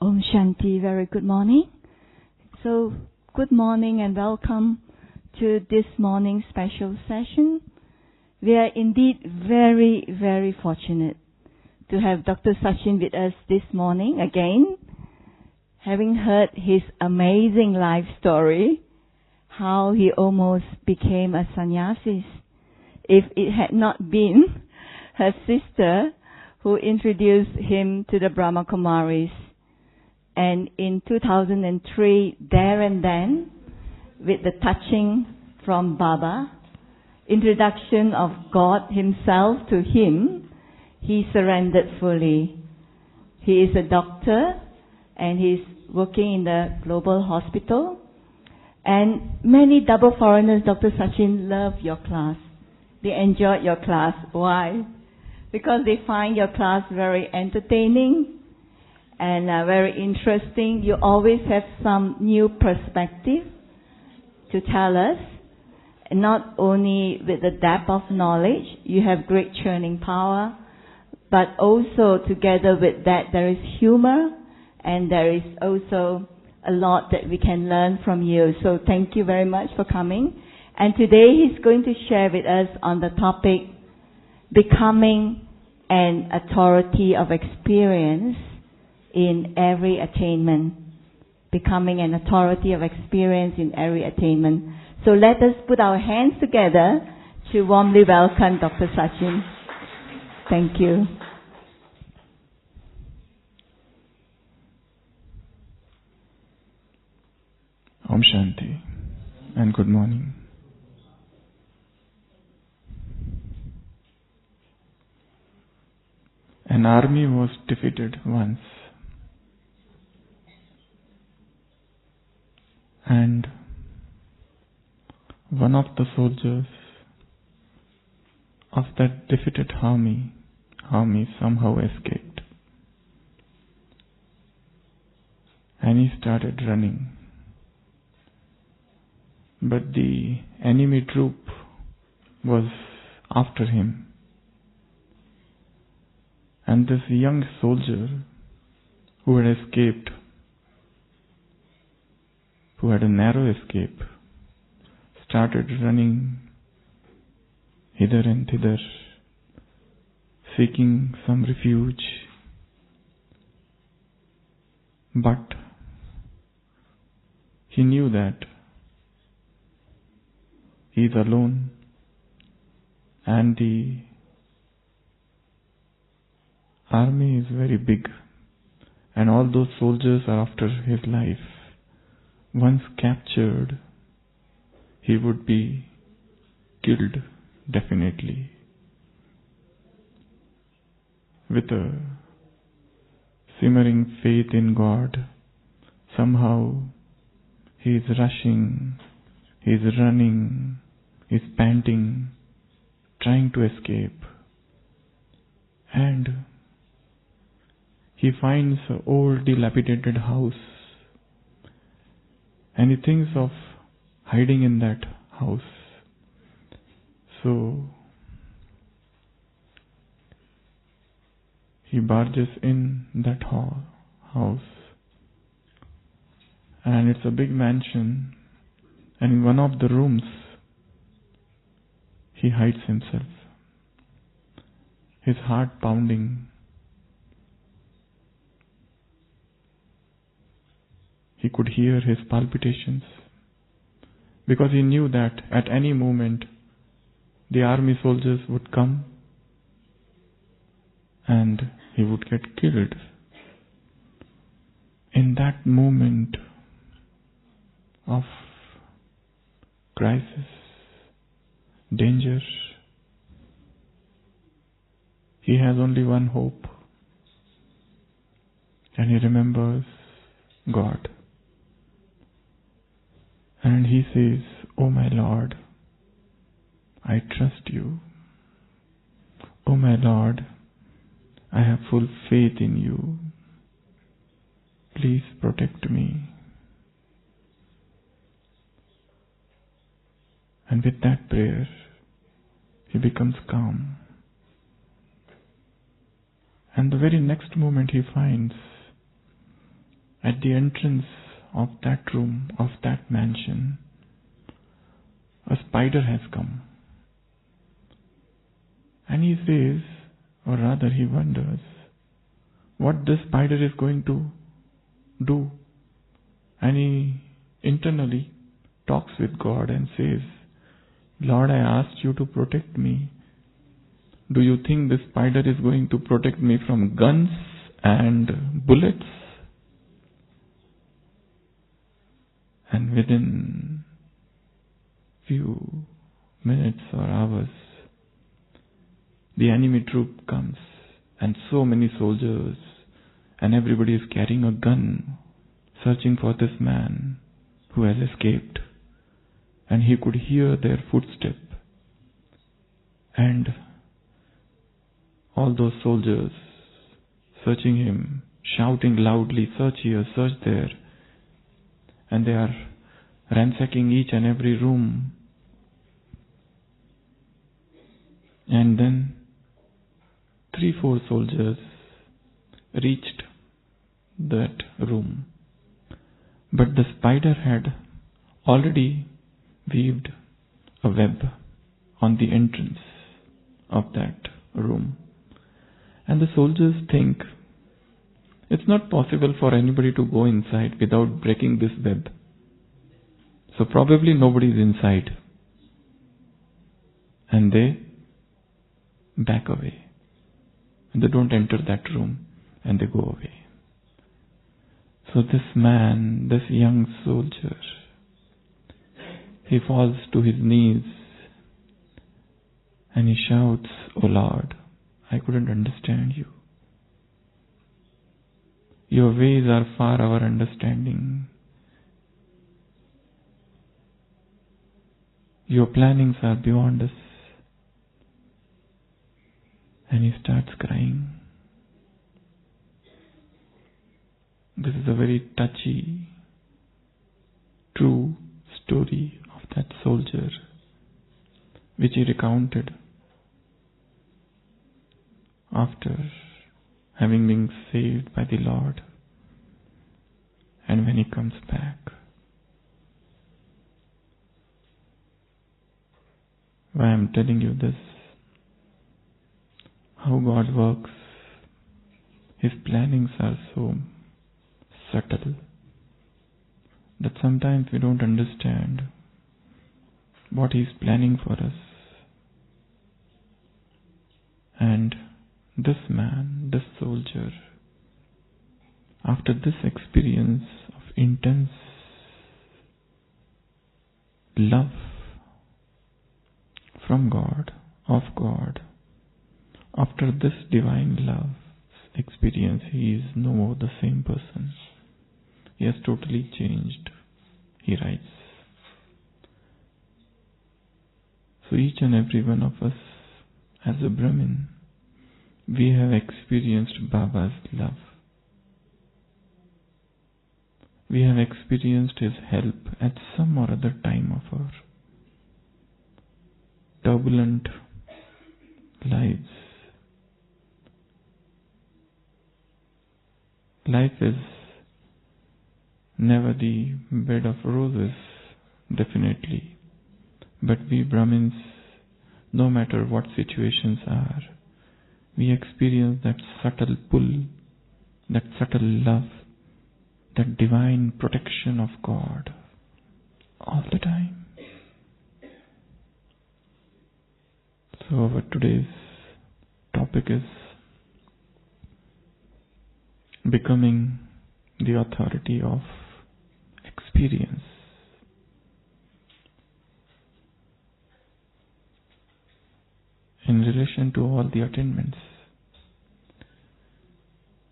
Om Shanti, very good morning. So, good morning and welcome to this morning's special session. We are indeed very, very fortunate to have Dr. Sachin with us this morning again. Having heard his amazing life story, how he almost became a sannyasi. If it had not been her sister who introduced him to the Brahma Kumaris, and in 2003, there and then, with the touching from Baba, introduction of God himself to him, he surrendered fully. He is a doctor and he's working in the global hospital. And many double foreigners, Dr. Sachin, love your class. They enjoyed your class. Why? Because they find your class very entertaining and very interesting. You always have some new perspective to tell us. And not only with the depth of knowledge, you have great churning power, but also together with that there is humor and there is also a lot that we can learn from you. So thank you very much for coming. And today he's going to share with us on the topic, becoming an authority of experience in every attainment. Becoming an authority of experience in every attainment. So let us put our hands together to warmly welcome Dr. Sachin. Thank you. Om Shanti and good morning. An army was defeated once, and one of the soldiers of that defeated army somehow escaped, and he started running. But the enemy troop was after him. And this young soldier who had escaped, who had a narrow escape, started running hither and thither, seeking some refuge. But he knew that he is alone and the army is very big and all those soldiers are after his life. Once captured, he would be killed definitely. With a simmering faith in God, somehow he is rushing, he is running, he is panting, trying to escape. And he finds an old dilapidated house and he thinks of hiding in that house. So he barges in that house, and it's a big mansion, and in one of the rooms he hides himself, his heart pounding. He could hear his palpitations because he knew that at any moment the army soldiers would come and he would get killed. In that moment of crisis, danger, he has only one hope, and he remembers God. And he says, "Oh my Lord, I trust you. Oh my Lord, I have full faith in you. Please protect me." And with that prayer, he becomes calm. And the very next moment he finds at the entrance of that room, of that mansion, a spider has come. And he says, or rather he wonders, what this spider is going to do. And he internally talks with God and says, Lord, I asked you to protect me. Do you think this spider is going to protect me from guns and bullets? And within few minutes or hours, the enemy troop comes, and so many soldiers, and everybody is carrying a gun, searching for this man who has escaped. And he could hear their footstep. And all those soldiers searching him, shouting loudly, search here, search there. And they are ransacking each and every room. And then 3-4 soldiers reached that room. But the spider had already weaved a web on the entrance of that room. And the soldiers think it's not possible for anybody to go inside without breaking this web. So probably nobody is inside. And they back away. And they don't enter that room, and they go away. So this man, this young soldier, he falls to his knees and he shouts, "Oh Lord, I couldn't understand you. Your ways are far our understanding. Your plannings are beyond us." And he starts crying. This is a very touchy, true story of that soldier, which he recounted after having been saved by the Lord, and when he comes back. Why I am telling you this, how God works, His plannings are so subtle that sometimes we don't understand what He is planning for us. And this man, this soldier, after this experience of intense love from God, of God, after this divine love experience, he is no more the same person. He has totally changed, he writes. So each and every one of us, as a Brahmin, we have experienced Baba's love. We have experienced His help at some or other time of our turbulent lives. Life is never the bed of roses, definitely. But we Brahmins, no matter what situations are, we experience that subtle pull, that subtle love, that divine protection of God all the time. So our today's topic is becoming the authority of experience. In relation to all the attainments.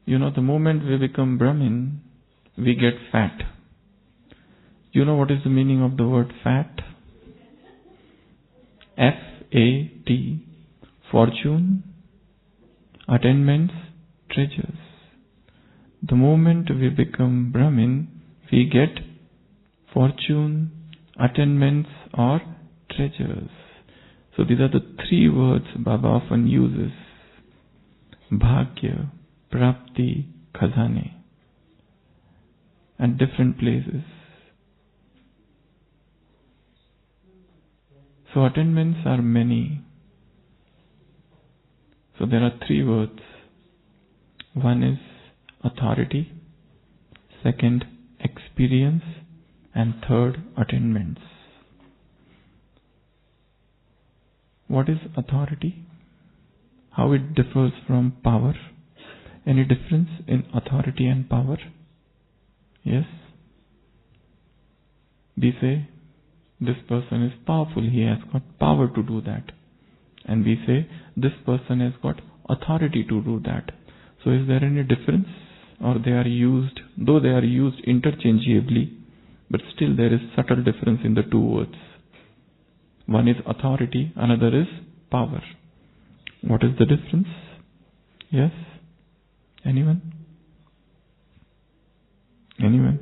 You know, the moment we become Brahmin, we get fat. You know what is the meaning of the word fat? F-A-T, fortune, attainments, treasures. The moment we become Brahmin, we get fortune, attainments or treasures. So these are the 3 words Baba often uses. Bhagya, Prapti, Khazane. at different places. So attainments are many. So there are 3 words. One is authority, second experience, and third attainments. What is authority? How it differs from power? Any difference in authority and power? Yes? We say, this person is powerful, he has got power to do that. And we say, this person has got authority to do that. So is there any difference? Or they are used, though they are used interchangeably, but still there is subtle difference in the 2 words. One is authority, another is power. What is the difference? Yes? Anyone? Anyone?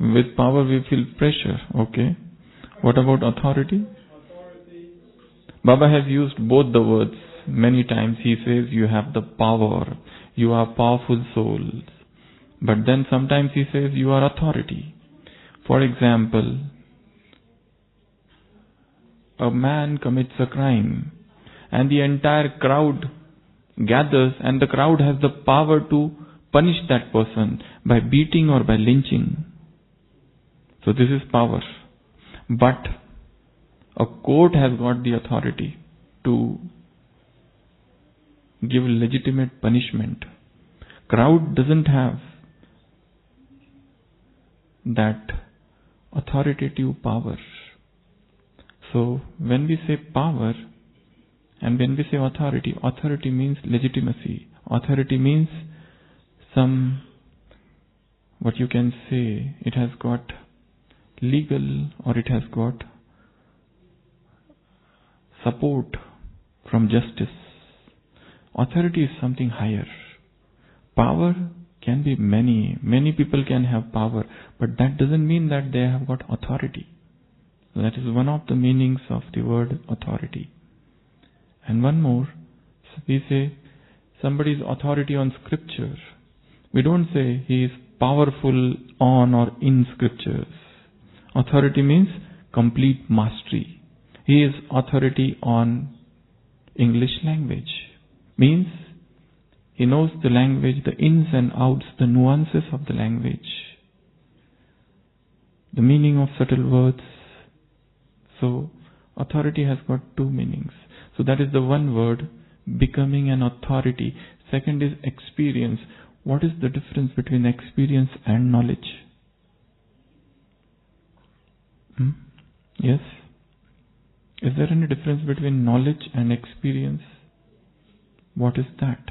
With power we feel pressure. Okay. What about authority? Baba has used both the words many times. He says you have the power, you are powerful souls. But then sometimes he says you are authority. For example, a man commits a crime and the entire crowd gathers and the crowd has the power to punish that person by beating or by lynching. So this is power. But a court has got the authority to give legitimate punishment. Crowd doesn't have that authoritative power. So when we say power and when we say authority, authority means legitimacy. Authority means some, what you can say, it has got legal or it has got support from justice. Authority is something higher. Power can be many people can have power, but that doesn't mean that they have got authority. That is one of the meanings of the word authority. And one more, we say somebody's authority on scripture. We don't say he is powerful on or in scriptures. Authority means complete mastery. He is authority on English language. Means he knows the language, the ins and outs, the nuances of the language, the meaning of subtle words. So authority has got 2 meanings. So that is the one word, becoming an authority. Second is experience. What is the difference between experience and knowledge? Yes? Is there any difference between knowledge and experience? What is that?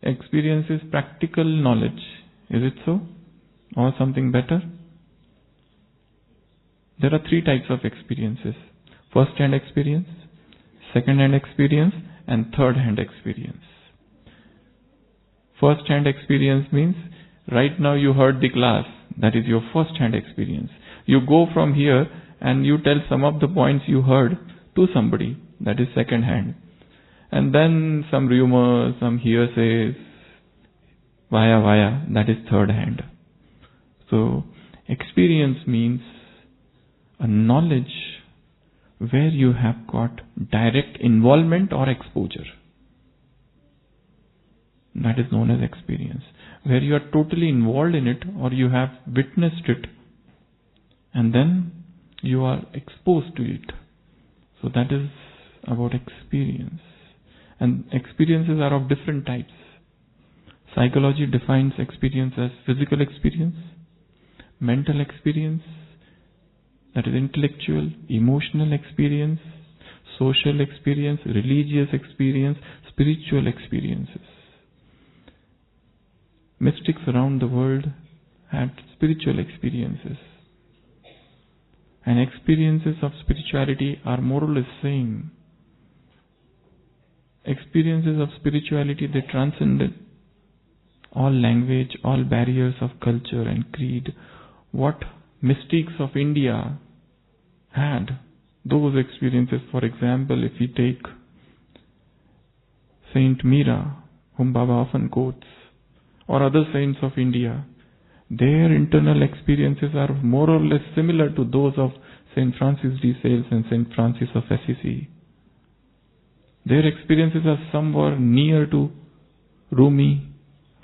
Experience is practical knowledge. Is it so? Or something better? There are 3 types of experiences. First-hand experience, second-hand experience, and third-hand experience. First-hand experience means, right now you heard the class. That is your first-hand experience. You go from here and you tell some of the points you heard to somebody. That is second-hand. And then some rumors, some hearsays, via, that is third-hand. So, experience means a knowledge where you have got direct involvement or exposure. That is known as experience. Where you are totally involved in it or you have witnessed it and then you are exposed to it. So that is about experience. And experiences are of different types. Psychology defines experience as physical experience, mental experience, that is intellectual, emotional experience, social experience, religious experience, spiritual experiences. Mystics around the world had spiritual experiences. And experiences of spirituality are more or less same. Experiences of spirituality, they transcend all language, all barriers of culture and creed. What mystics of India had those experiences. For example, if we take Saint Meera, whom Baba often quotes, or other saints of India, their internal experiences are more or less similar to those of Saint Francis de Sales and Saint Francis of Assisi. Their experiences are somewhere near to Rumi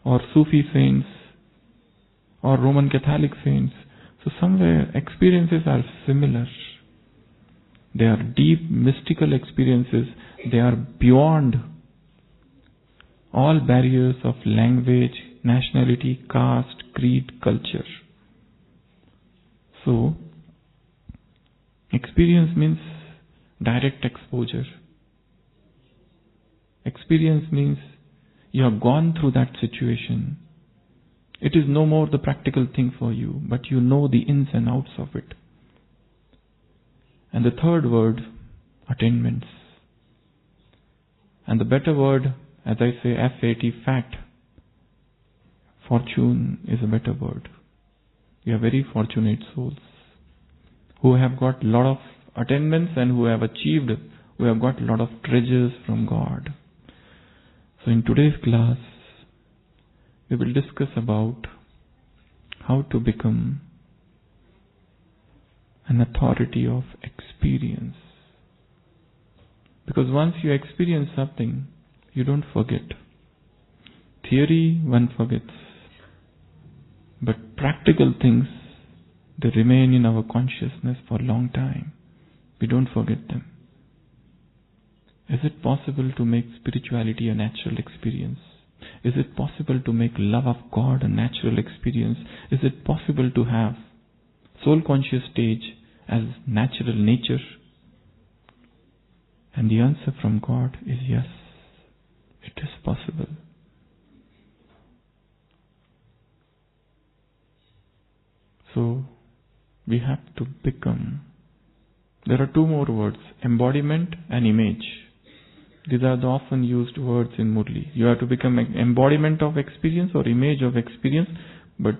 or Sufi saints or Roman Catholic saints. So somewhere experiences are similar. They are deep mystical experiences. They are beyond all barriers of language, nationality, caste, creed, culture. So, experience means direct exposure. Experience means you have gone through that situation. It is no more the practical thing for you, but you know the ins and outs of it. And the third word, attainments. And the better word, as I say, FAT, fact. Fortune is a better word. We are very fortunate souls who have got a lot of attainments and who have achieved, who have got a lot of treasures from God. So in today's class, we will discuss about how to become an authority of experience. Because once you experience something, you don't forget. Theory, one forgets. But practical things, they remain in our consciousness for a long time. We don't forget them. Is it possible to make spirituality a natural experience? Is it possible to make love of God a natural experience? Is it possible to have soul conscious stage as natural nature? And the answer from God is yes, it is possible. So, we have to become. There are two more words, embodiment and image. These are the often used words in Murli. You have to become an embodiment of experience or image of experience. But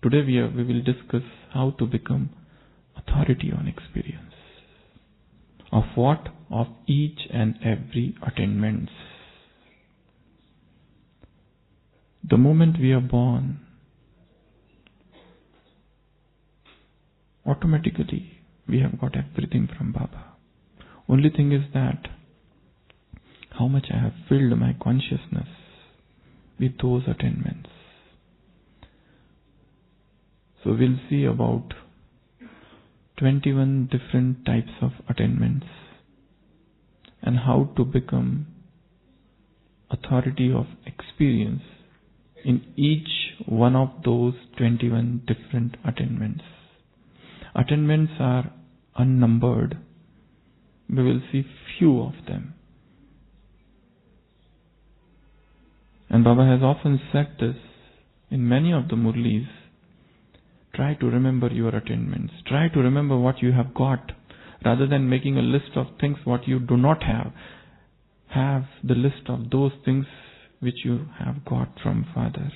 today we will discuss how to become authority on experience. Of what? Of each and every attainments. The moment we are born, automatically we have got everything from Baba. Only thing is that how much I have filled my consciousness with those attainments. So we'll see about 21 different types of attainments and how to become authority of experience in each one of those 21 different attainments. Attainments are unnumbered. We will see few of them. And Baba has often said this in many of the Murlis. Try to remember your attainments. Try to remember what you have got. Rather than making a list of things what you do not have, have the list of those things which you have got from Father.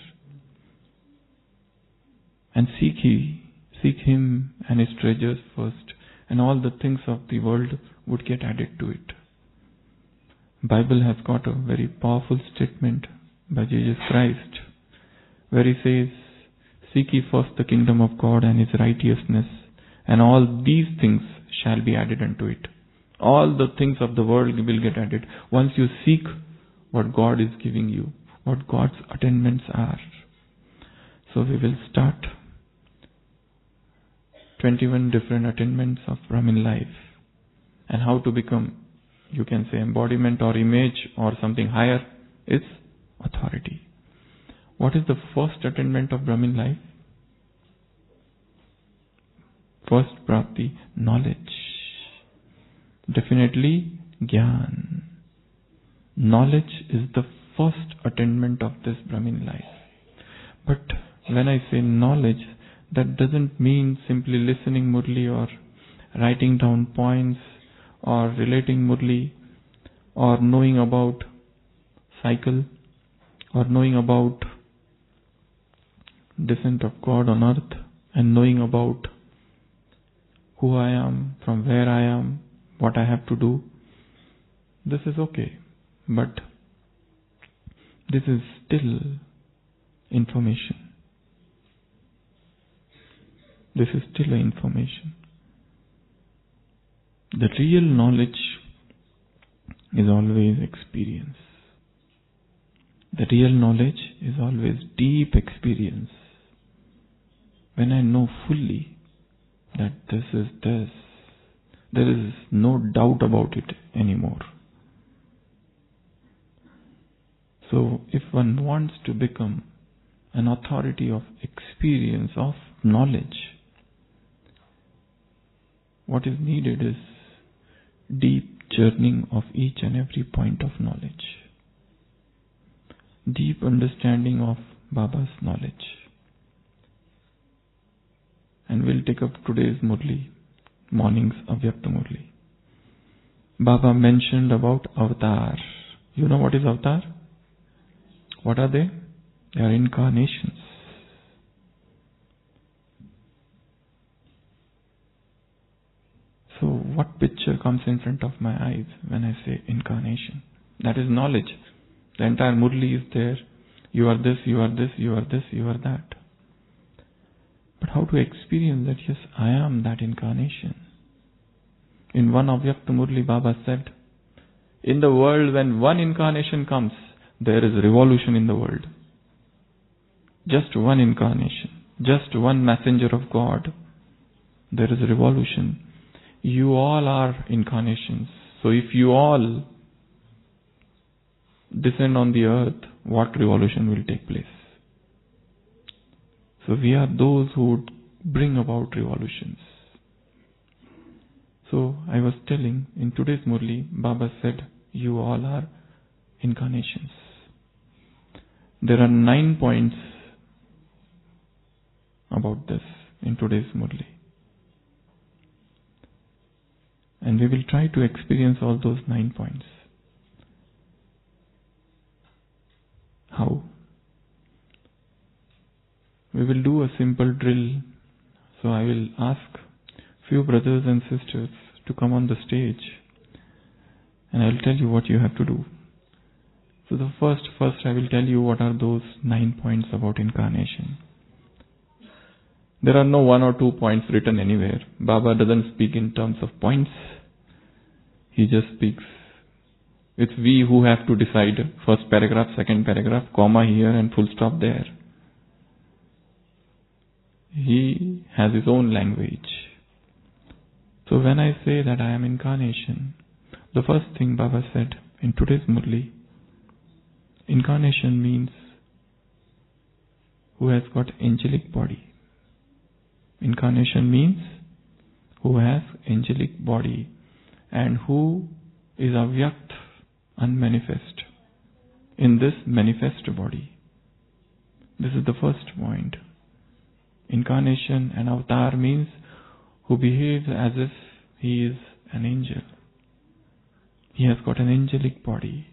And seek Him and His treasures first, and all the things of the world would get added to it. Bible has got a very powerful statement by Jesus Christ, where He says, "Seek ye first the kingdom of God and His righteousness, and all these things shall be added unto it." All the things of the world will get added once you seek what God is giving you, what God's attainments are. So we will start 21 different attainments of Brahmin life, and how to become, you can say, embodiment or image or something higher is authority. What is the first attainment of Brahmin life? First prapti, knowledge. Definitely Gyan. Knowledge is the first attainment of this Brahmin life. But when I say knowledge, that doesn't mean simply listening Murli or writing down points or relating Murli or knowing about cycle or knowing about descent of God on earth and knowing about who I am, from where I am, what I have to do, this is okay. But this is still information. This is still information. The real knowledge is always experience. The real knowledge is always deep experience. When I know fully that this is this, there is no doubt about it anymore. So if one wants to become an authority of experience, of knowledge, what is needed is deep journeying of each and every point of knowledge. Deep understanding of Baba's knowledge. And we'll take up today's Murli, morning's Avyakta Murli. Baba mentioned about avatar. You know what is avatar? What are they? They are incarnations. So what picture comes in front of my eyes when I say incarnation? That is knowledge. The entire Murli is there. You are this, you are this, you are this, you are that. But how to experience that, yes, I am that incarnation? In one Avyakta Murli, Baba said, in the world when one incarnation comes, there is revolution in the world. Just one incarnation, just one messenger of God, there is a revolution. You all are incarnations. So if you all descend on the earth, what revolution will take place? So we are those who would bring about revolutions. So I was telling, in today's Murli, Baba said, you all are incarnations. There are 9 points about this in today's Murli. And we will try to experience all those 9 points. How? We will do a simple drill. So I will ask few brothers and sisters to come on the stage and I will tell you what you have to do. So the first I will tell you what are those 9 points about incarnation. There are no 1 or 2 points written anywhere. Baba doesn't speak in terms of points. He just speaks. It's we who have to decide first paragraph, second paragraph, comma here and full stop there. He has his own language. So when I say that I am incarnation, the first thing Baba said in today's Murli, incarnation means who has got angelic body. Incarnation means who has angelic body and who is avyakt, unmanifest, in this manifest body. This is the first point. Incarnation and avatar means who behaves as if he is an angel. He has got an angelic body.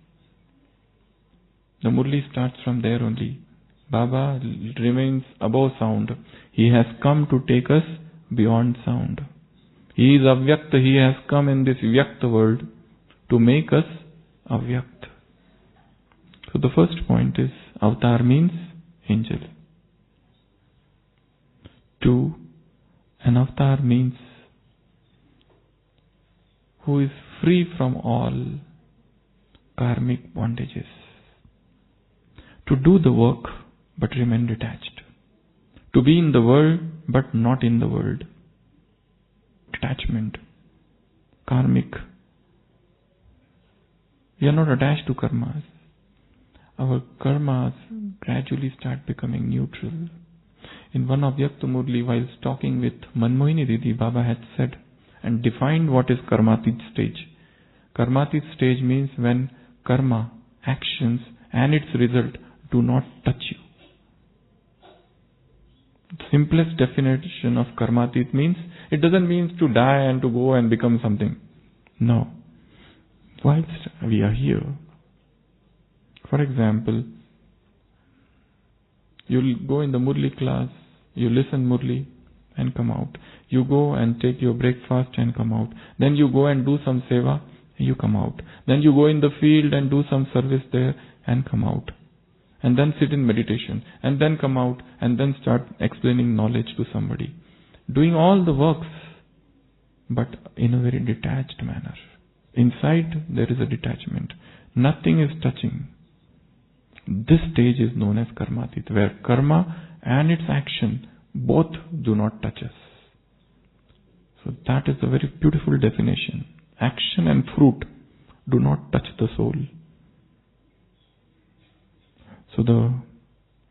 The Murli starts from there only. Baba remains above sound. He has come to take us beyond sound. He is avyakt. He has come in this vyakt world to make us avyakt. So the first point is avatar means angel. 2. An avatar means who is free from all karmic bondages. To do the work but remain detached. To be in the world but not in the world. Attachment. Karmic. We are not attached to karmas. Our karmas gradually start becoming neutral. In one Avyakta Murli, while talking with Manmohini Didi, Baba had said and defined what is karmatit stage. Karmatit stage means when karma, actions and its result do not touch you. The simplest definition of karmatit means it doesn't mean to die and to go and become something. No. Whilst we are here, for example, You'll go in the Murli class, you listen Murli and come out. You go and take your breakfast and come out. Then you go and do some seva, you come out. Then you go in the field and do some service there and come out. And then sit in meditation and then come out and then start explaining knowledge to somebody. Doing all the works, but in a very detached manner. Inside there is a detachment. Nothing is touching. This stage is known as karmatit, where karma and its action both do not touch us. So that is a very beautiful definition. Action and fruit do not touch the soul. So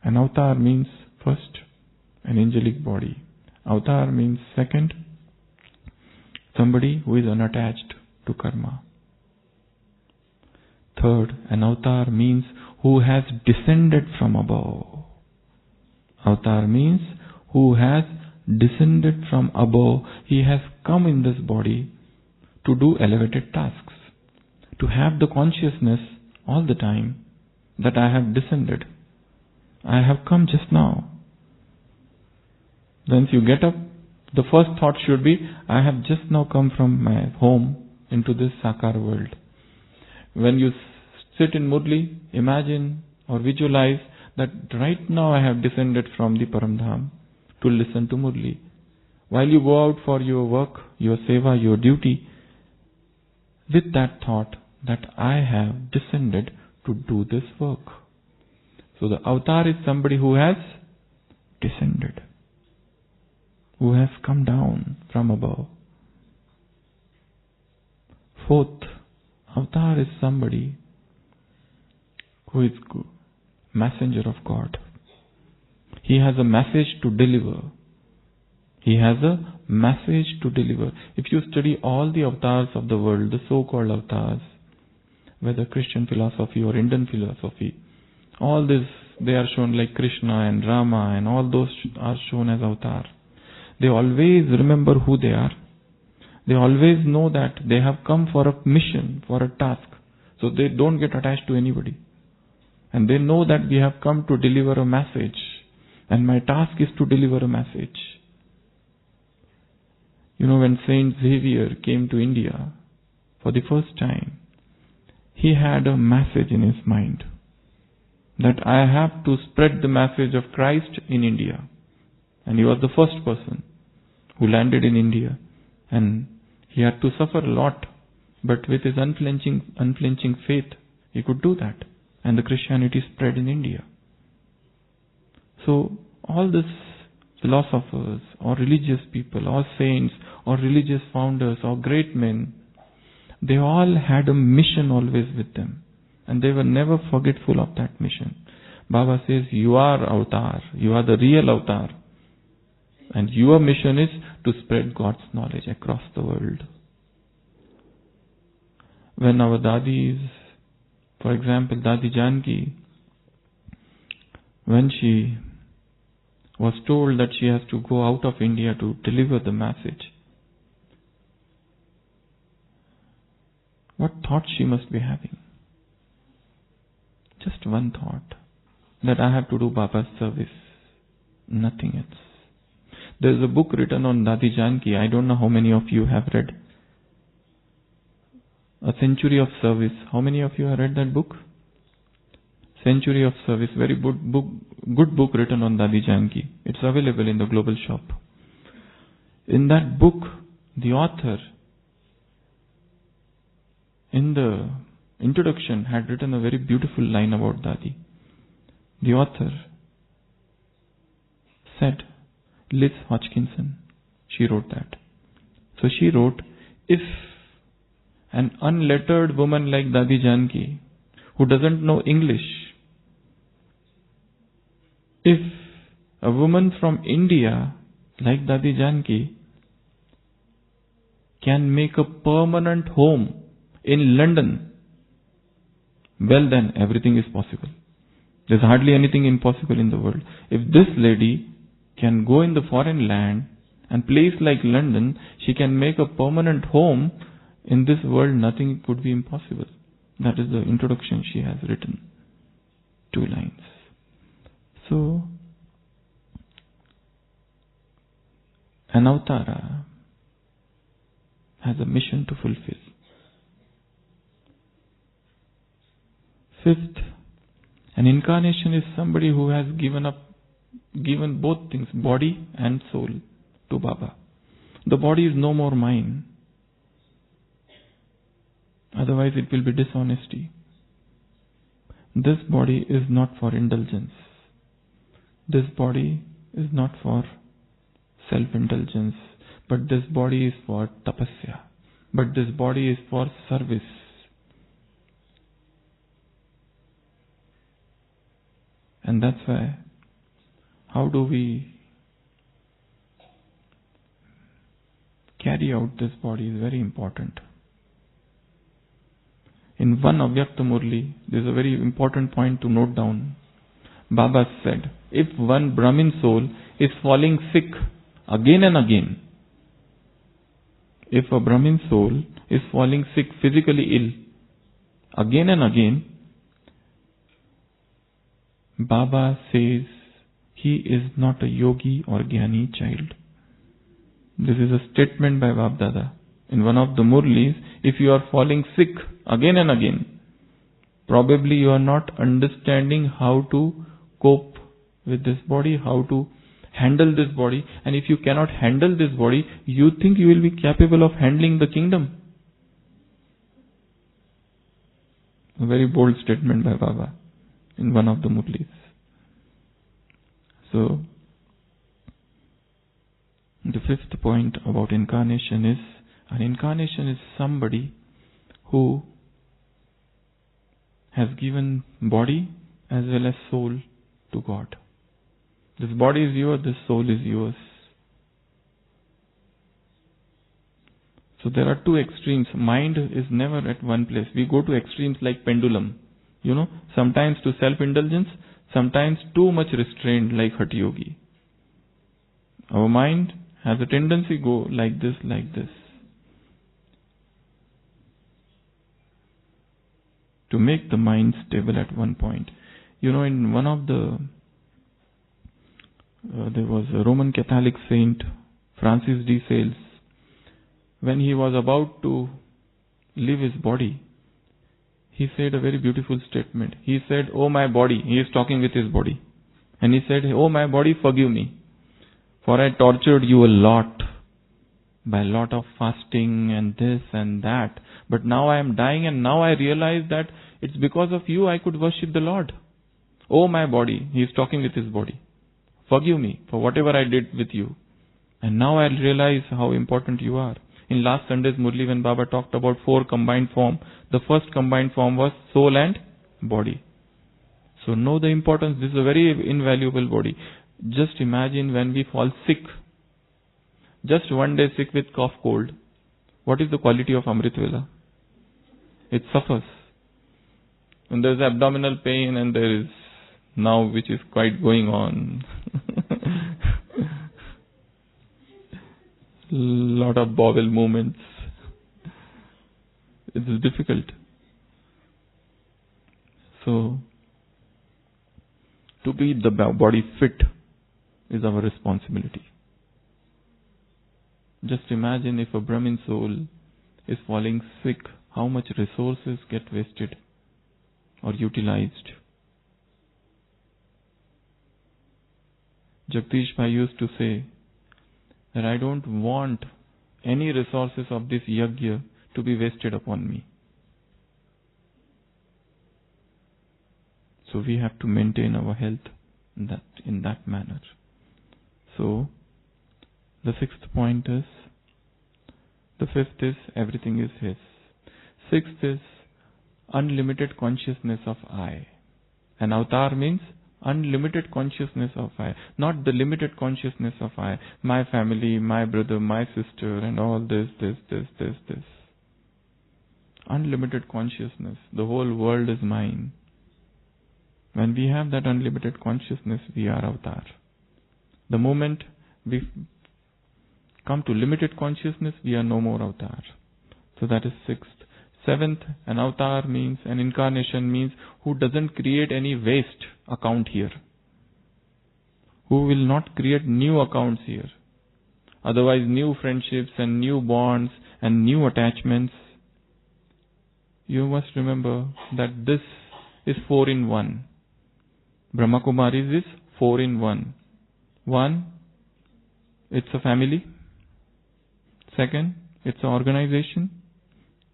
an avatar means first, an angelic body. Avatar means second, somebody who is unattached to karma. Third, an avatar means who has descended from above. Avatar means who has descended from above. He has come in this body to do elevated tasks, to have the consciousness all the time that I have descended. I have come just now. Once you get up, the first thought should be, I have just now come from my home into this Sakar world. When you sit in Murli, imagine or visualize that right now I have descended from the Paramdham to listen to Murli. While you go out for your work, your seva, your duty, with that thought that I have descended to do this work. So the avatar is somebody who has descended, who has come down from above. Fourth, avatar is somebody who is messenger of God. He has a message to deliver. He has a message to deliver. If you study all the avatars of the world, the so-called avatars, whether Christian philosophy or Indian philosophy, all this, they are shown like Krishna and Rama and all those are shown as avatar. They always remember who they are. They always know that they have come for a mission, for a task. So they don't get attached to anybody. And they know that we have come to deliver a message. And my task is to deliver a message. You know, when Saint Xavier came to India for the first time, he had a message in his mind that I have to spread the message of Christ in India. And he was the first person who landed in India. And he had to suffer a lot, but with his unflinching faith, he could do that. And the Christianity spread in India. So all these philosophers or religious people or saints or religious founders or great men, they all had a mission always with them. And they were never forgetful of that mission. Baba says, you are avatar. You are the real avatar. And your mission is to spread God's knowledge across the world. When our dadis, for example, Dadi Janki, when she was told that she has to go out of India to deliver the message, what thought she must be having? Just one thought, that I have to do Baba's service, nothing else. There is a book written on Dadi Janki. I don't know how many of you have read. A Century of Service. How many of you have read that book? Century of Service. Very good book written on Dadi Janki. It's available in the global shop. In that book, the author, in the introduction, had written a very beautiful line about Dadi. The author said, Liz Hodgkinson, she wrote that. So she wrote, if an unlettered woman like Dadi Janki, who doesn't know English, if a woman from India like Dadi Janki can make a permanent home in London, well then everything is possible. There's hardly anything impossible in the world. If this lady can go in the foreign land and place like London, she can make a permanent home in this world, nothing could be impossible. That is the introduction she has written. 2 lines. So, An Avtara has a mission to fulfill. Fifth, an incarnation is somebody who has given both things, body and soul, to Baba. The body is no more mine. Otherwise it will be dishonesty. This body is not for indulgence. This body is not for self-indulgence. But this body is for tapasya. But this body is for service. And that's why, how do we carry out this body is very important. In one Avyakta Murli, there is a very important point to note down. Baba said, if one Brahmin soul is falling sick again and again, if a Brahmin soul is falling sick, physically ill, again and again, Baba says he is not a yogi or jnani child. This is a statement by Bab Dada. In one of the Murlis, if you are falling sick again and again, probably you are not understanding how to cope with this body, how to handle this body. And if you cannot handle this body, you think you will be capable of handling the kingdom. A very bold statement by Baba in one of the Murlis. So, the fifth point about incarnation is, an incarnation is somebody who has given body as well as soul to God. This body is yours, this soul is yours. So there are two extremes. Mind is never at one place. We go to extremes like pendulum. Sometimes to self-indulgence, sometimes too much restraint like Hatha Yogi. Our mind has a tendency to go like this, to make the mind stable at one point. In one of the, there was a Roman Catholic saint, Francis de Sales. When he was about to leave his body, he said a very beautiful statement. He said, "Oh my body," he is talking with his body. And he said, "Oh my body, forgive me. For I tortured you a lot by a lot of fasting and this and that. But now I am dying and now I realize that it's because of you I could worship the Lord. Oh my body," he is talking with his body, "forgive me for whatever I did with you. And now I realize how important you are." In last Sunday's Murli, when Baba talked about 4 combined form, the first combined form was soul and body. So know the importance. This is a very invaluable body. Just imagine when we fall sick, just one day sick with cough, cold. What is the quality of Amrit Vela? It suffers. And there is abdominal pain and there is now which is quite going on. Lot of bowel movements. It is difficult. So, to keep the body fit is our responsibility. Just imagine if a Brahmin soul is falling sick, how much resources get wasted or utilized. Jagdish Bhai used to say that I don't want any resources of this yajna to be wasted upon me. So we have to maintain our health in that manner. So the sixth point is, the fifth is everything is His. Sixth is unlimited consciousness of I. An avatar means unlimited consciousness of I, not the limited consciousness of I, my family, my brother, my sister, and all this. Unlimited consciousness, the whole world is mine. When we have that unlimited consciousness, we are avatar. The moment we come to limited consciousness, we are no more avatar. So that is sixth. Seventh, an avatar means, an incarnation means, who doesn't create any waste account here. Who will not create new accounts here. Otherwise, new friendships and new bonds and new attachments. You must remember that this is 4 in 1. Brahma Kumaris is 4 in 1. 1, it's a family. Second, it's an organization.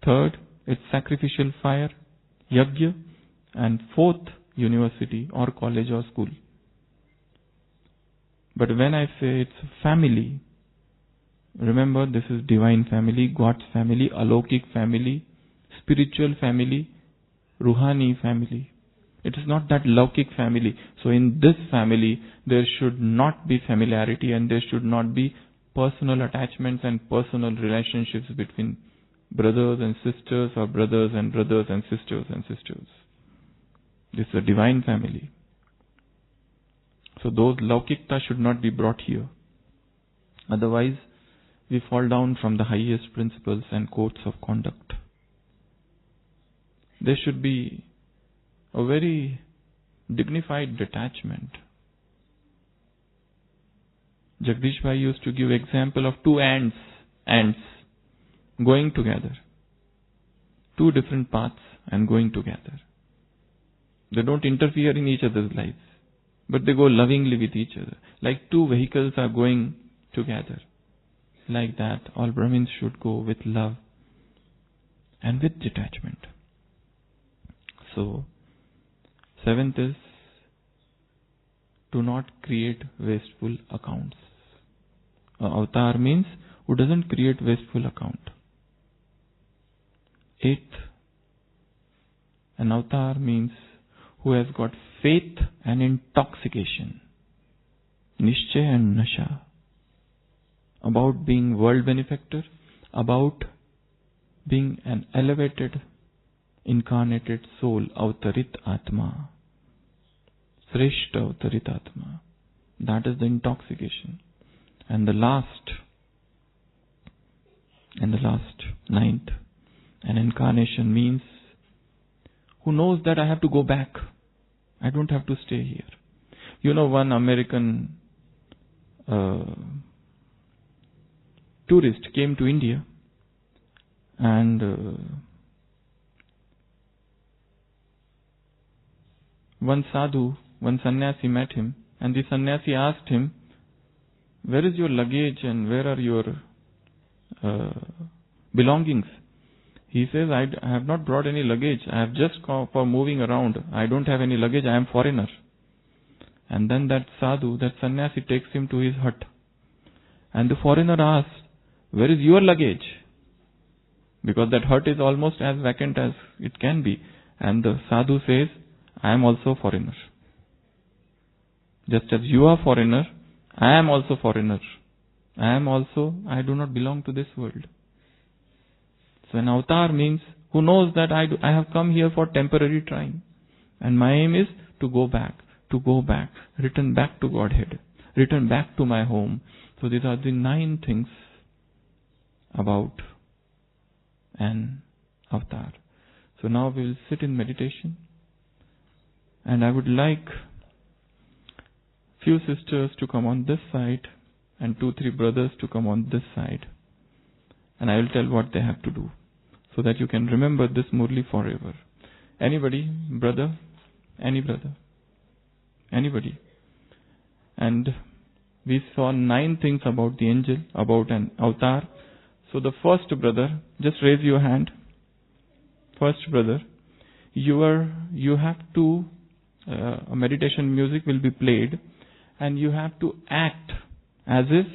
Third, it's sacrificial fire, yajna. And fourth, university or college or school. But when I say it's family, remember this is divine family, God's family, alokik family, spiritual family, ruhani family. It is not that laukik family. So in this family, there should not be familiarity and there should not be personal attachments and personal relationships between brothers and sisters or brothers and sisters and sisters. This is a divine family. So those laukikta should not be brought here. Otherwise, we fall down from the highest principles and codes of conduct. There should be a very dignified detachment. Jagdish Bhai used to give example of 2 ants going together. 2 different paths and going together. They don't interfere in each other's lives, but they go lovingly with each other. Like 2 vehicles are going together. Like that, all Brahmins should go with love and with detachment. So, 7th is, do not create wasteful accounts. Avatar means who doesn't create wasteful account. 8th, an avatar means who has got faith and intoxication, nishchay and nasha, about being world benefactor, about being an elevated, incarnated soul, avtarit atma, sreshta avtarit atma. That is the intoxication. And the last, 9th, an incarnation means who knows that I have to go back. I don't have to stay here. You know, one American tourist came to India and one sadhu, one sannyasi met him, and the sannyasi asked him, where is your luggage and where are your belongings? He says, I have not brought any luggage. I have just come for moving around. I don't have any luggage. I am foreigner. And then that sadhu, that sannyasi takes him to his hut. And the foreigner asks, where is your luggage? Because that hut is almost as vacant as it can be. And the sadhu says, I am also foreigner. Just as you are foreigner, I am also foreigner. I do not belong to this world. So an avatar means who knows that I have come here for temporary time. And my aim is to go back, return back to Godhead, return back to my home. So these are the 9 things about an avatar. So now we will sit in meditation. And I would like few sisters to come on this side and 2-3 brothers to come on this side. And I will tell what they have to do so that you can remember this Murli forever. Anybody, brother? Any brother? Anybody? And we saw 9 things about the angel, about an avatar. So the first brother, just raise your hand. First brother, you have to, a meditation music will be played and you have to act as if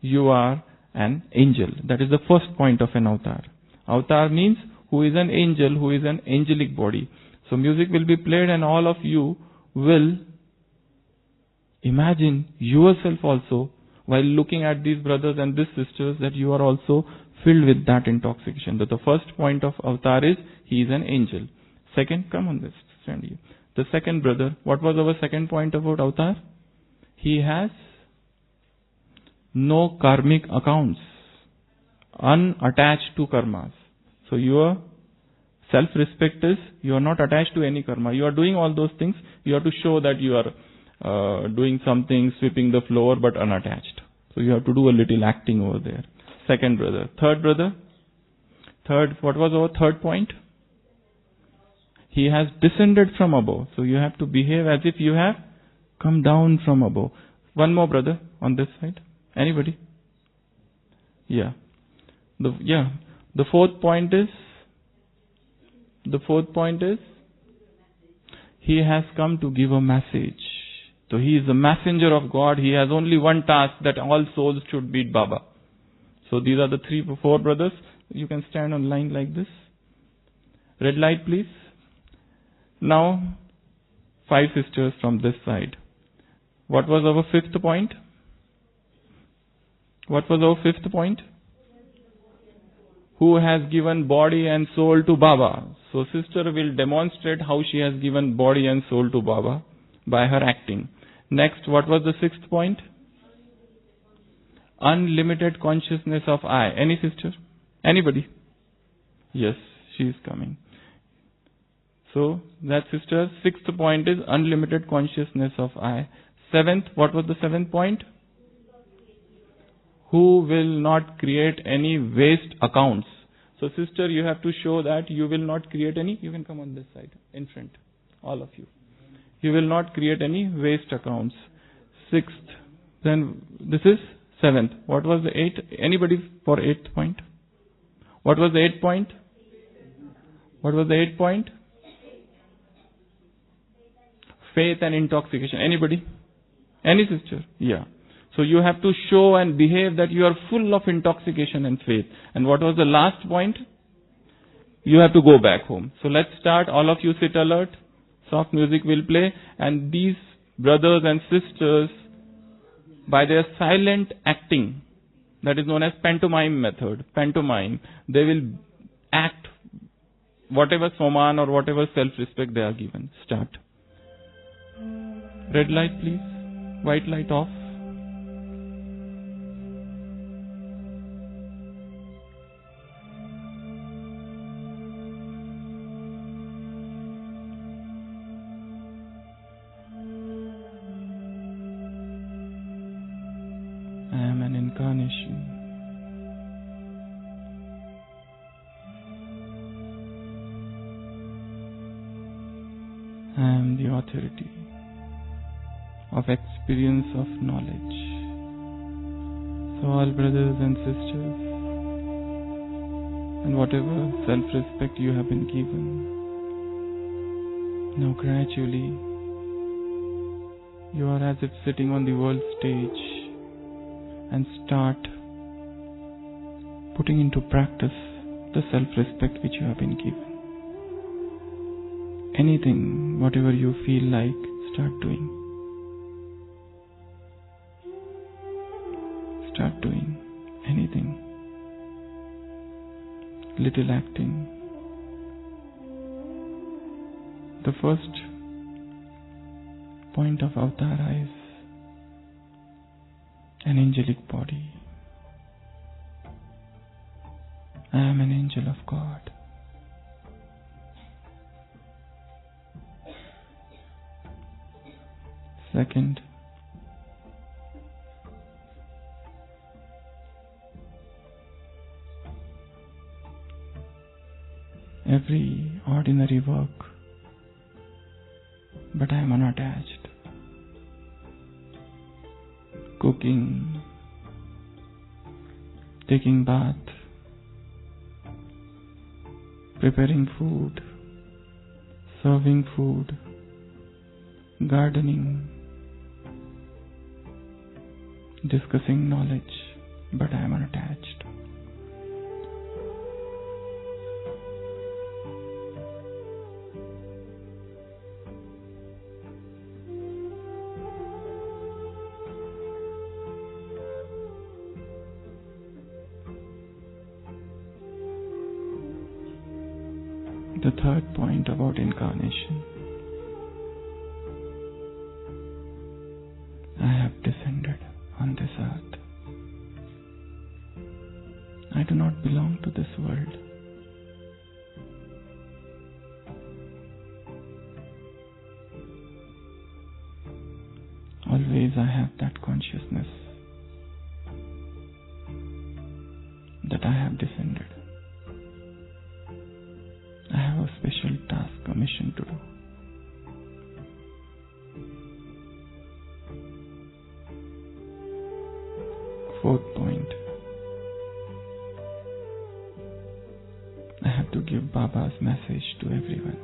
you are an angel. That is the first point of an avatar. Avatar means who is an angel, who is an angelic body. So music will be played and all of you will imagine yourself also while looking at these brothers and these sisters that you are also filled with that intoxication. That the first point of avatar is he is an angel. Second, come on this, stand here. The second brother, what was our second point about avatar? He has no karmic accounts, unattached to karmas. So your self-respect is you are not attached to any karma. You are doing all those things. You have to show that you are doing something, sweeping the floor, but unattached. So you have to do a little acting over there. Second brother. Third brother. What was our third point? He has descended from above. So you have to behave as if you have come down from above. One more brother on this side. Anybody? Yeah. The fourth point is he has come to give a message. So he is the messenger of God. He has only one task, that all souls should meet Baba. So these are the four brothers. You can stand on line like this. Red light, please. Now, 5 sisters from this side. What was our fifth point? Who has given body and soul to Baba. So sister will demonstrate how she has given body and soul to Baba by her acting. Next, what was the sixth point? Unlimited consciousness of I. Any sister? Anybody? Yes, she is coming. So, that sister, sixth point is unlimited consciousness of I. Seventh, what was the seventh point? Who will not create any waste accounts. So sister, you have to show that you will not create any. You can come on this side, in front, all of you. You will not create any waste accounts. Sixth, then this is seventh. What was the eighth? Anybody for eighth point? What was the eighth point? Faith and intoxication. Anybody? Any sister? Yeah. So you have to show and behave that you are full of intoxication and faith. And what was the last point? You have to go back home. So let's start. All of you sit alert. Soft music will play. And these brothers and sisters, by their silent acting, that is known as pantomime method, they will act whatever Soman or whatever self-respect they are given. Start. Red light, please. White light off. I am an incarnation. I am the authority of experience of knowledge. So all brothers and sisters, and whatever self-respect you have been given, now gradually you are as if sitting on the world stage and start putting into practice the self-respect which you have been given. Anything, whatever you feel like, start doing. Start doing anything. Little acting. The first point of Avatara is an angelic body. I am an angel of God. Second, every ordinary work, but I am unattached. Cooking, taking bath, preparing food, serving food, gardening, discussing knowledge, but I am unattached. The third point about incarnation. I have descended on this earth. I do not belong to this world. Always I have that consciousness that I have descended. I have a special task, a mission to do. Fourth point. I have to give Baba's message to everyone.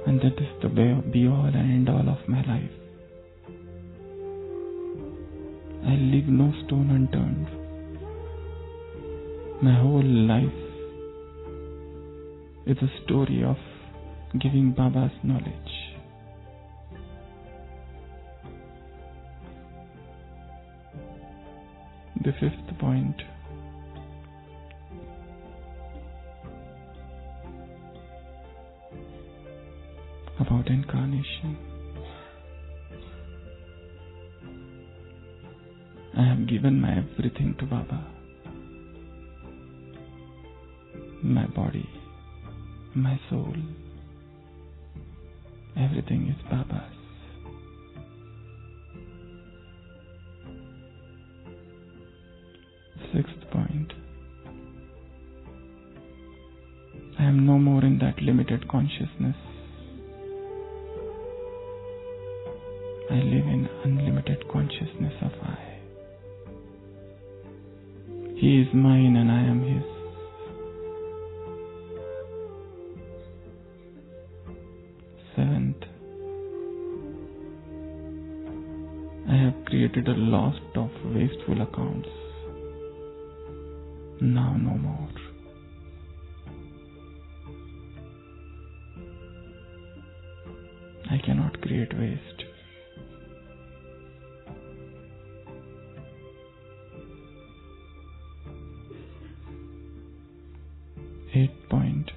And that is the be all and end all of my life. I leave no stone unturned. My whole life is a story of giving Baba's knowledge. The fifth point. About incarnation. I have given my everything to Baba. My body, my soul, everything is Baba's. Sixth point. I am no more in that limited consciousness. I live in unlimited consciousness of I. He is mine and I am His. Seventh, I have created a lot of wasteful accounts. Now no more. I cannot create waste. Eighth point.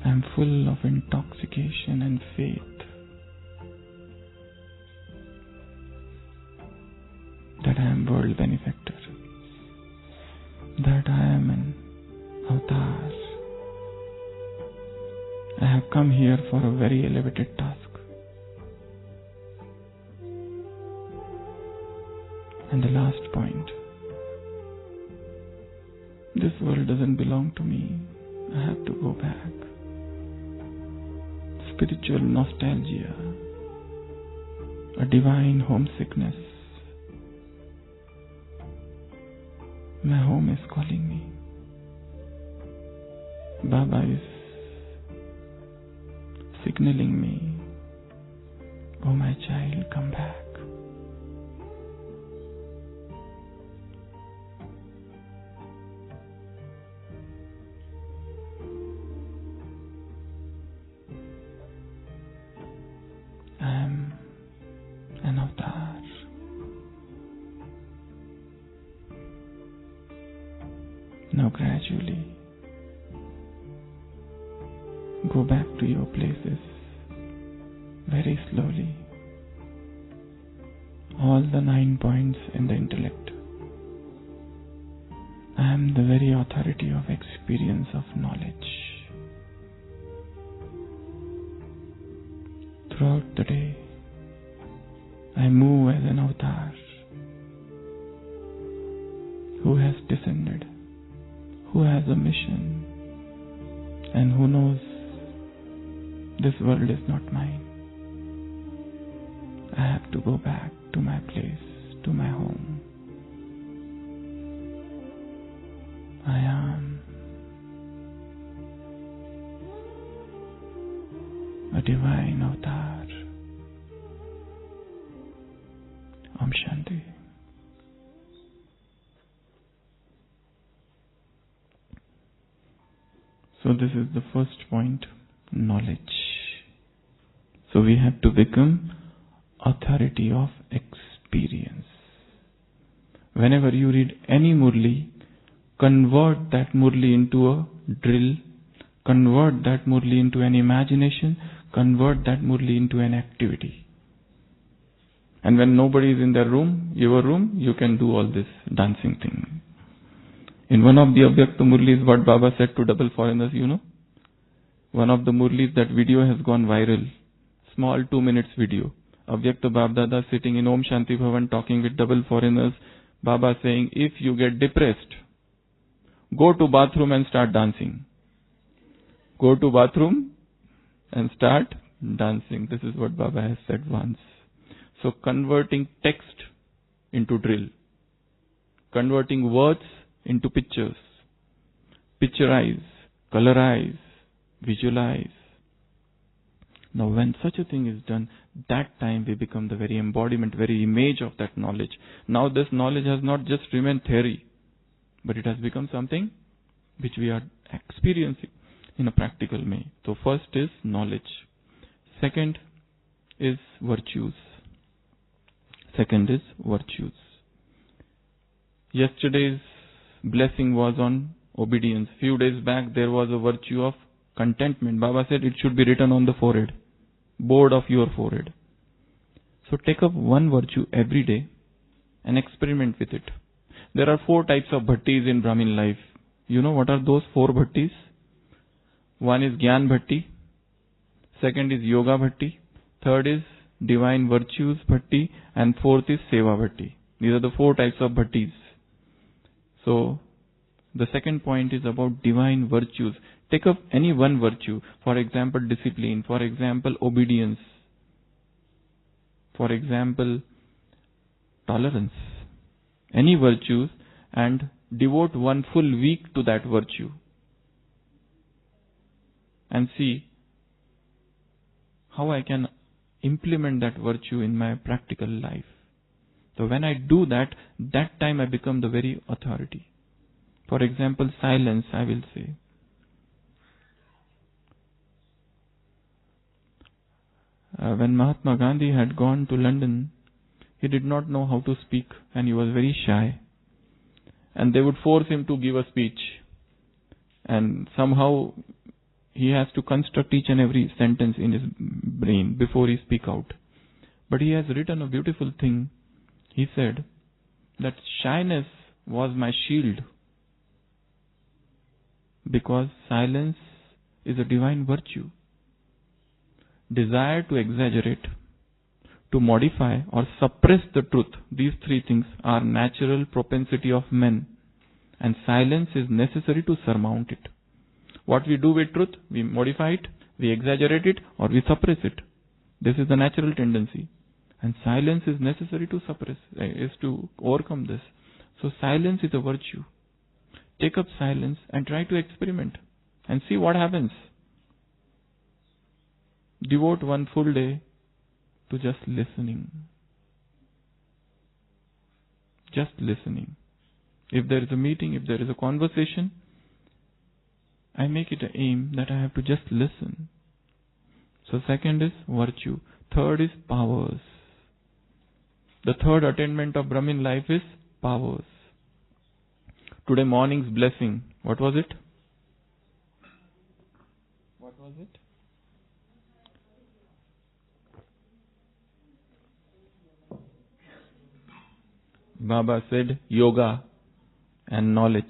I am full of intoxication and faith that I am world benefactor, that I am an avatar. I have come here for a very elevated task. And the last point. This world doesn't belong to me. I have to go back. Spiritual nostalgia, a divine homesickness. My home is calling me. Baba is signaling me, oh my child, come back. I am an avatar. Now gradually go back to your places very slowly. All the 9 points in the intellect. I am the very authority of experience of knowledge. Throughout the day, I move as an avatar who has descended, who has a mission, and who knows this world is not mine. I have to go back to my place, to my home. I am a divine avatar. Om Shanti. So this is the first point, knowledge. So we have to become authority of experience. Whenever you read any Murli, convert that Murli into a drill, convert that Murli into an imagination, convert that Murli into an activity. And when nobody is in their room, your room, you can do all this dancing thing. In one of the Abhyakta Murlis, what Baba said to double foreigners, you know? One of the Murlis, that video has gone viral. Small 2 minutes video. Avyakta Babdada sitting in Om Shanti Bhavan talking with double foreigners. Baba saying, if you get depressed, go to bathroom and start dancing. Go to bathroom and start dancing. This is what Baba has said once. So converting text into drill. Converting words into pictures. Picturize, colorize, visualize. Now when such a thing is done, that time we become the very embodiment, very image of that knowledge. Now this knowledge has not just remained theory, but it has become something which we are experiencing in a practical way. So first is knowledge. Second is virtues. Second is virtues. Yesterday's blessing was on obedience. Few days back there was a virtue of contentment. Baba said it should be written on the forehead, board of your forehead. So take up one virtue every day and experiment with it. There are 4 types of bhattis in Brahmin life. You know what are those 4 bhattis? One is Gyan Bhatti, second is Yoga Bhatti, third is Divine Virtues Bhatti, and fourth is Seva Bhatti. These are the 4 types of bhattis. So the second point is about divine virtues. Take up any one virtue. For example, discipline. For example, obedience. For example, tolerance. Any virtues, and devote one full week to that virtue. And see how I can implement that virtue in my practical life. So when I do that, that time I become the very authority. For example, silence, I will say. When Mahatma Gandhi had gone to London, he did not know how to speak and he was very shy. And they would force him to give a speech. And somehow he has to construct each and every sentence in his brain before he speak out. But he has written a beautiful thing. He said that shyness was my shield, because silence is a divine virtue. Desire to exaggerate, to modify or suppress the truth, these 3 things are natural propensity of men, and silence is necessary to surmount it. What we do with truth, we modify it, we exaggerate it, or we suppress it. This is the natural tendency. And silence is necessary to suppress, is to overcome this. So silence is a virtue. Take up silence and try to experiment and see what happens. Devote one full day to just listening. Just listening. If there is a meeting, if there is a conversation, I make it an aim that I have to just listen. So second is virtue. Third is powers. The third attainment of Brahmin life is powers. Today morning's blessing, what was it? What was it? Baba said yoga and knowledge.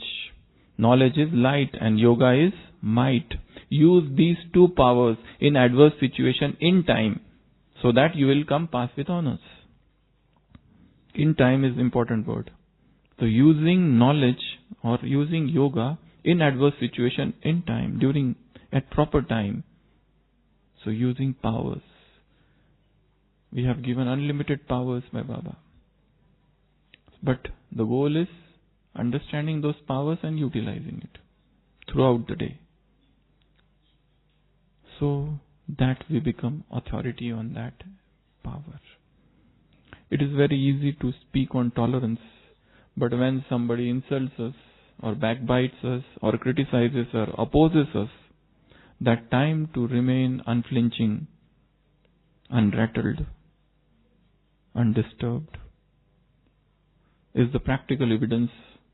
Knowledge is light and yoga is might. Use these 2 powers in adverse situation in time, so that you will come pass with honors. In time is important word. So using knowledge or using yoga in adverse situation in time, during at proper time. So using powers. We have given unlimited powers by Baba. But the goal is understanding those powers and utilizing it throughout the day. So that we become authority on that power. It is very easy to speak on tolerance, but when somebody insults us or backbites us or criticizes or opposes us, that time to remain unflinching, unrattled, undisturbed is the practical evidence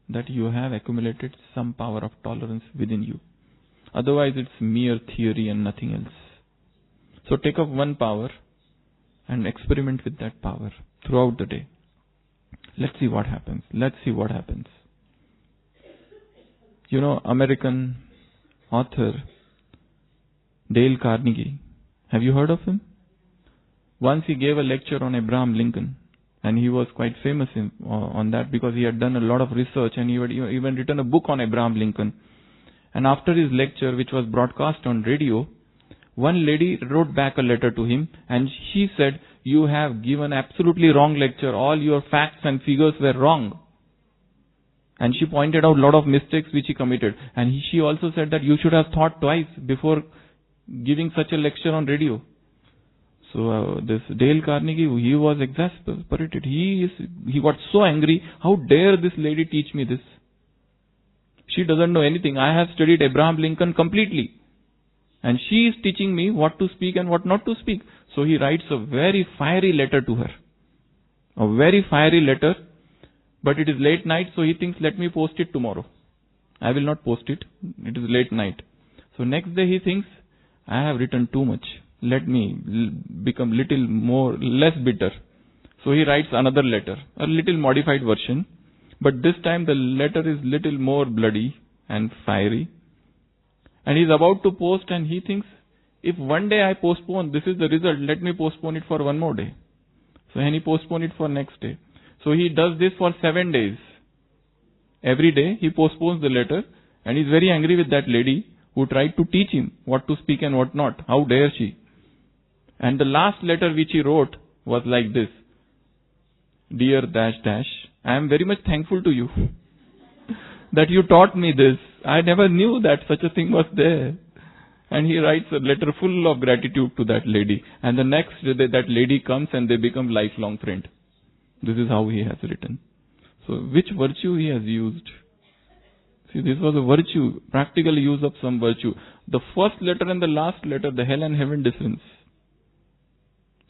that you have accumulated some power of tolerance within you. Otherwise it's mere theory and nothing else. So take up one power and experiment with that power throughout the day. Let's see what happens. Let's see what happens. You know, American author Dale Carnegie. Have you heard of him? Once he gave a lecture on Abraham Lincoln, and he was quite famous on that because he had done a lot of research, and he had even written a book on Abraham Lincoln. And after his lecture, which was broadcast on radio, one lady wrote back a letter to him, and she said, "You have given absolutely wrong lecture. All your facts and figures were wrong." And she pointed out a lot of mistakes which he committed. And she also said that you should have thought twice before giving such a lecture on radio. So this Dale Carnegie, he was exasperated. He got so angry. How dare this lady teach me this? She doesn't know anything. I have studied Abraham Lincoln completely. And she is teaching me what to speak and what not to speak. So he writes a very fiery letter to her. A very fiery letter. But it is late night, so he thinks, let me post it tomorrow. I will not post it. It is late night. So next day he thinks, I have written too much. Let me become less bitter. So he writes another letter, a little modified version. But this time the letter is little more bloody and fiery. And he is about to post, and he thinks, if one day I postpone, this is the result, let me postpone it for one more day. So and he postponed it for next day. So he does this for 7 days. Every day he postpones the letter, and he's very angry with that lady who tried to teach him what to speak and what not. How dare she? And the last letter which he wrote was like this. Dear ... I am very much thankful to you that you taught me this. I never knew that such a thing was there. And he writes a letter full of gratitude to that lady. And the next day that lady comes and they become lifelong friends. This is how he has written. So which virtue he has used? See, this was a virtue, practical use of some virtue. The first letter and the last letter, the hell and heaven difference.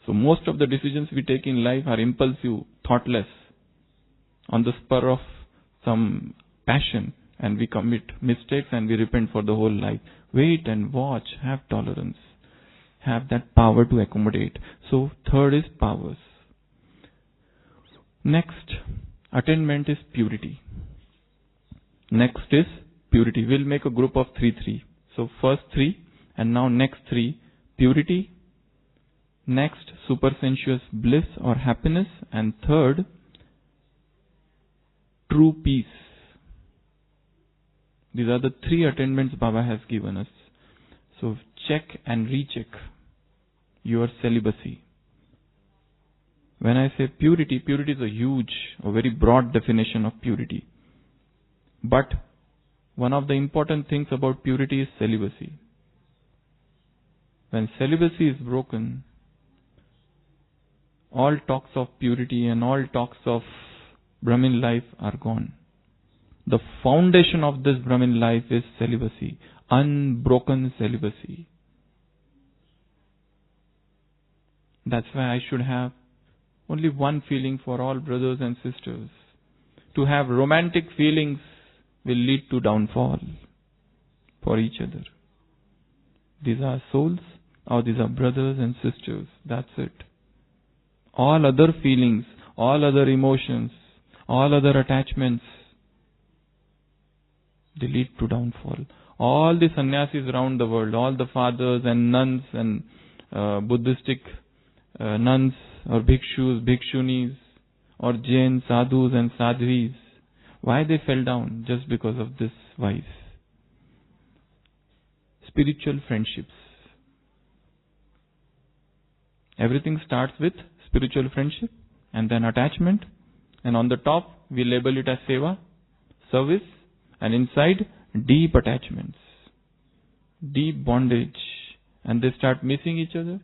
So most of the decisions we take in life are impulsive, thoughtless, on the spur of some passion, and we commit mistakes and we repent for the whole life. Wait and watch, have tolerance, have that power to accommodate. So third is powers. Next, attainment is purity. Next is purity. We'll make a group of 3. So first 3, and now next 3, purity. Next, supersensuous bliss or happiness. And third, true peace. These are the 3 attainments Baba has given us. So check and recheck your celibacy. When I say purity, purity is a very broad definition of purity. But one of the important things about purity is celibacy. When celibacy is broken, all talks of purity and all talks of Brahmin life are gone. The foundation of this Brahmin life is celibacy, unbroken celibacy. That's why I should have only one feeling for all brothers and sisters. To have romantic feelings will lead to downfall for each other. These are souls, or these are brothers and sisters. That's it. All other feelings, all other emotions, all other attachments, they lead to downfall. All the sannyasis around the world, all the fathers and nuns and Buddhistic nuns or bhikshus, bhikshunis, or Jain sadhus and sadhvis, why they fell down? Just because of this vice. Spiritual friendships. Everything starts with spiritual friendship and then attachment, and on the top we label it as seva, service, and inside deep attachments, deep bondage, and they start missing each other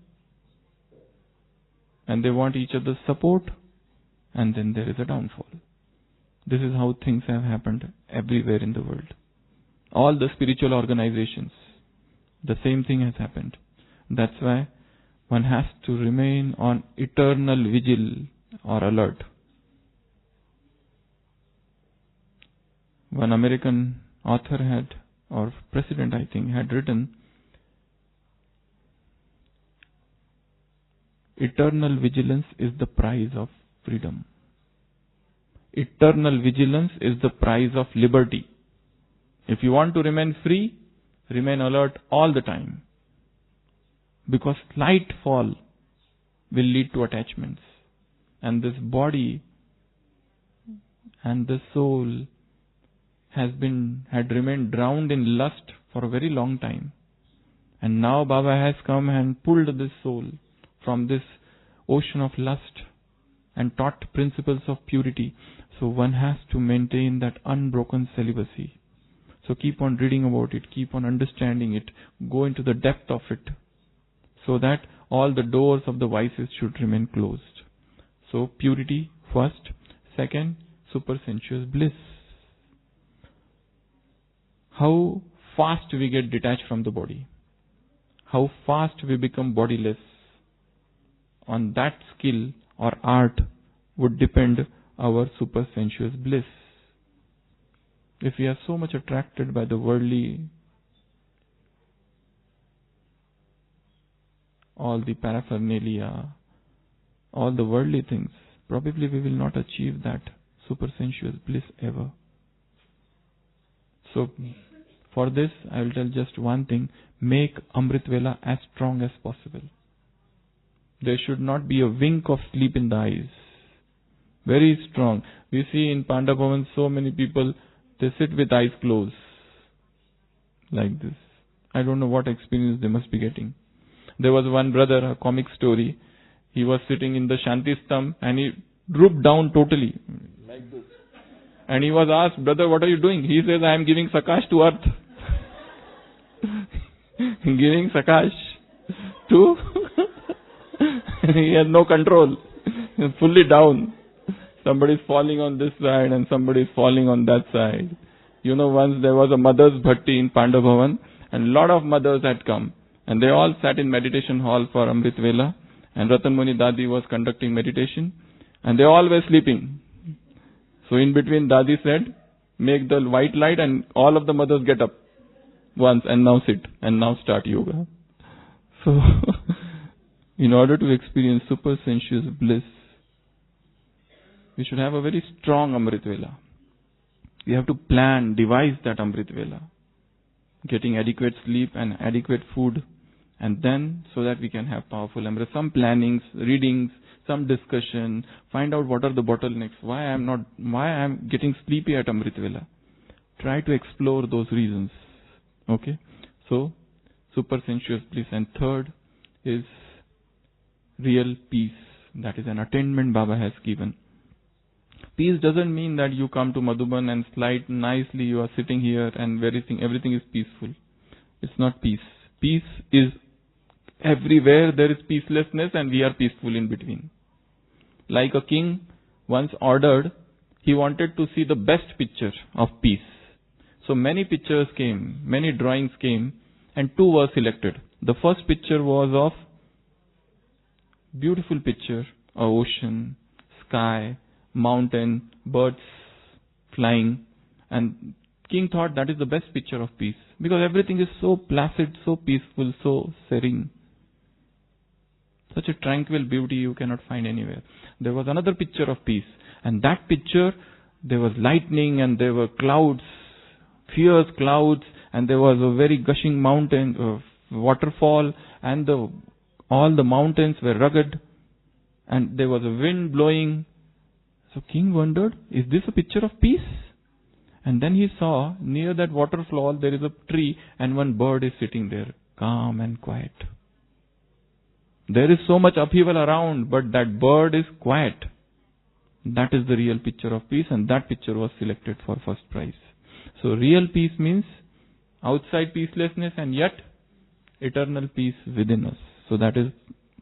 and they want each other's support, and then there is a downfall. This is how things have happened everywhere in the world. All the spiritual organizations, the same thing has happened. That's why one has to remain on eternal vigil or alert. One American author or president I think, had written, eternal vigilance is the price of freedom. Eternal vigilance is the price of liberty. If you want to remain free, remain alert all the time. Because slight fall will lead to attachments. And this body and the soul had remained drowned in lust for a very long time. And now Baba has come and pulled this soul from this ocean of lust and taught principles of purity. So one has to maintain that unbroken celibacy. So keep on reading about it, keep on understanding it, go into the depth of it, so that all the doors of the vices should remain closed. So purity first, second, supersensuous bliss. How fast we get detached from the body, how fast we become bodiless, on that skill or art would depend our supersensuous bliss. If we are so much attracted by the worldly, all the paraphernalia, all the worldly things, probably we will not achieve that supersensuous bliss ever. So, for this, I will tell just one thing: make Amrit Vela as strong as possible. There should not be a wink of sleep in the eyes. Very strong. We see in Panda Bhavan so many people, they sit with eyes closed, like this. I don't know what experience they must be getting. There was one brother, a comic story. He was sitting in the Shanti Stham and he drooped down totally, like this. And he was asked, "Brother, what are you doing?" He says, "I am giving Sakash to earth." Giving Sakash to... he has no control. He's fully down. Somebody is falling on this side and somebody is falling on that side. You know, once there was a mother's bhatti in Panda Bhavan and a lot of mothers had come. And they all sat in meditation hall for Amrit Vela. And Ratan Muni Dadi was conducting meditation. And they all were sleeping. So in between, Dadi said, "Make the white light and all of the mothers get up once and now sit and now start yoga." So, in order to experience supersensuous bliss, we should have a very strong Amrit Vela. We have to plan, devise that Amrit Vela. Getting adequate sleep and adequate food. And then, so that we can have powerful Amrit. Some plannings, readings, some discussion. Find out what are the bottlenecks. Why I am getting sleepy at Amrit Vela. Try to explore those reasons. Okay? So, supersensuous bliss. And third is real peace. That is an attainment Baba has given. Peace doesn't mean that you come to Madhuban and slide nicely, you are sitting here and everything is peaceful. It's not peace. Peace is everywhere there is peacelessness and we are peaceful in between. Like a king once ordered, he wanted to see the best picture of peace. So many pictures came, many drawings came, and two were selected. The first picture was of beautiful picture, a ocean, sky, mountain, birds flying, and king thought that is the best picture of peace because everything is so placid, so peaceful, so serene. Such a tranquil beauty you cannot find anywhere. There was another picture of peace, and that picture, there was lightning and there were clouds, fierce clouds, and there was a very gushing mountain, waterfall, and all the mountains were rugged, and there was a wind blowing. So king wondered, is this a picture of peace? And then he saw near that waterfall there is a tree and one bird is sitting there, calm and quiet. There is so much upheaval around, but that bird is quiet. That is the real picture of peace, and that picture was selected for first prize. So real peace means outside peacelessness and yet eternal peace within us. So that is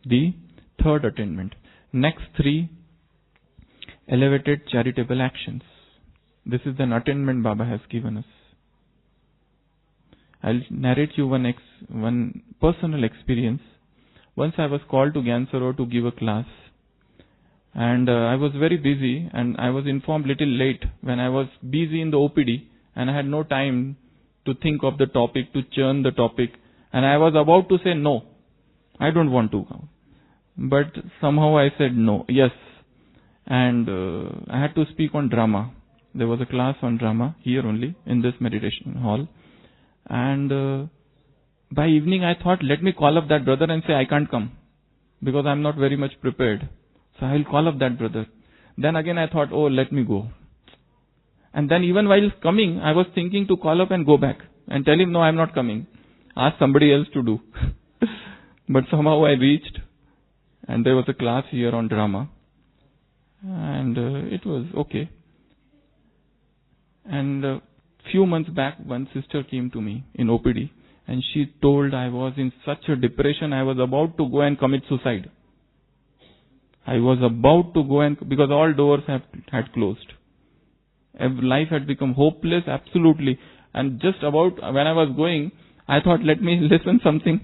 the third attainment. Next three, elevated charitable actions. This is an attainment Baba has given us. I'll narrate you one personal experience. Once I was called to Gyansaro to give a class, and I was very busy, and I was informed little late when I was busy in the OPD, and I had no time to think of the topic, to churn the topic, and I was about to say no, I don't want to go. But somehow I said no, yes. And I had to speak on drama. There was a class on drama here only in this meditation hall. And by evening I thought, let me call up that brother and say I can't come. because I'm not very much prepared. So I will call up that brother. Then again I thought, oh, let me go. And then even while coming, I was thinking to call up and go back and tell him, no, I'm not coming. Ask somebody else to do. But somehow I reached, and there was a class here on drama. And it was okay. And a few months back, one sister came to me in OPD, and she told I was in such a depression, I was about to go and commit suicide. I was about to go, and because all doors had closed. Life had become hopeless, absolutely. And just about when I was going, I thought, let me listen something.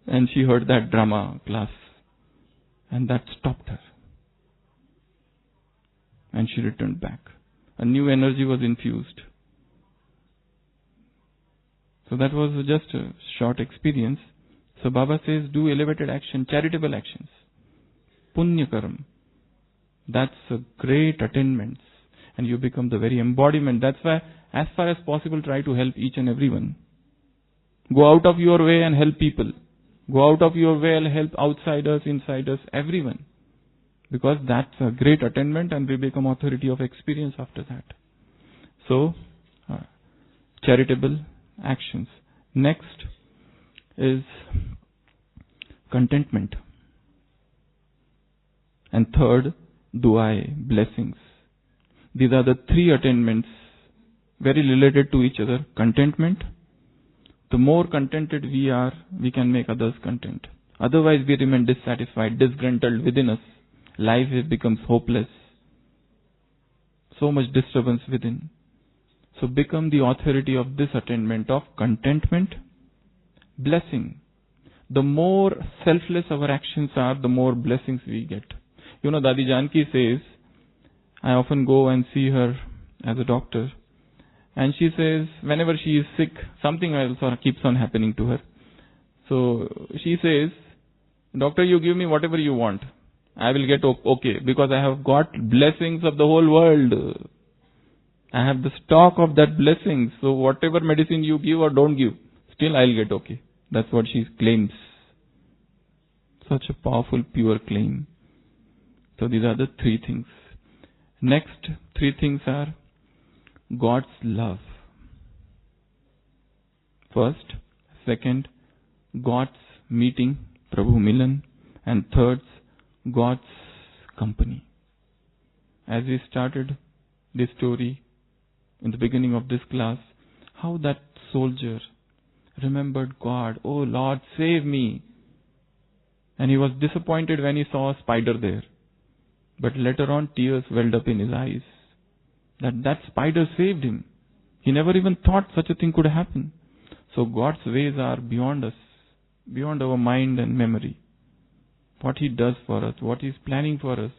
And she heard that drama class. And that stopped her. And she returned back. A new energy was infused. So that was just a short experience. So Baba says, do elevated action, charitable actions. Punya karam. That's a great attainment. And you become the very embodiment. That's why, as far as possible, try to help each and everyone. Go out of your way and help people. Go out of your way and help outsiders, insiders, everyone. Because that's a great attainment, and we become authority of experience after that. So, charitable actions. Next is contentment. And third, du'ai, blessings. These are the three attainments, very related to each other. Contentment. The more contented we are, we can make others content. Otherwise, we remain dissatisfied, disgruntled within us. Life becomes hopeless. So much disturbance within. So become the authority of this attainment of contentment, blessing. The more selfless our actions are, the more blessings we get. You know, Dadi Janki says, I often go and see her as a doctor. And she says, whenever she is sick, something else keeps on happening to her. So she says, doctor, you give me whatever you want. I will get okay, because I have got blessings of the whole world. I have the stock of that blessings. So whatever medicine you give or don't give, still I'll get okay. That's what she claims. Such a powerful, pure claim. So these are the three things. Next three things are God's love. First, second, God's meeting, Prabhu Milan. And third, God's company. As we started this story in the beginning of this class, how that soldier remembered God. Oh Lord, save me. And he was disappointed when he saw a spider there. But later on, tears welled up in his eyes. That spider saved him. He never even thought such a thing could happen. So God's ways are beyond us, beyond our mind and memory. What He does for us, what He is planning for us,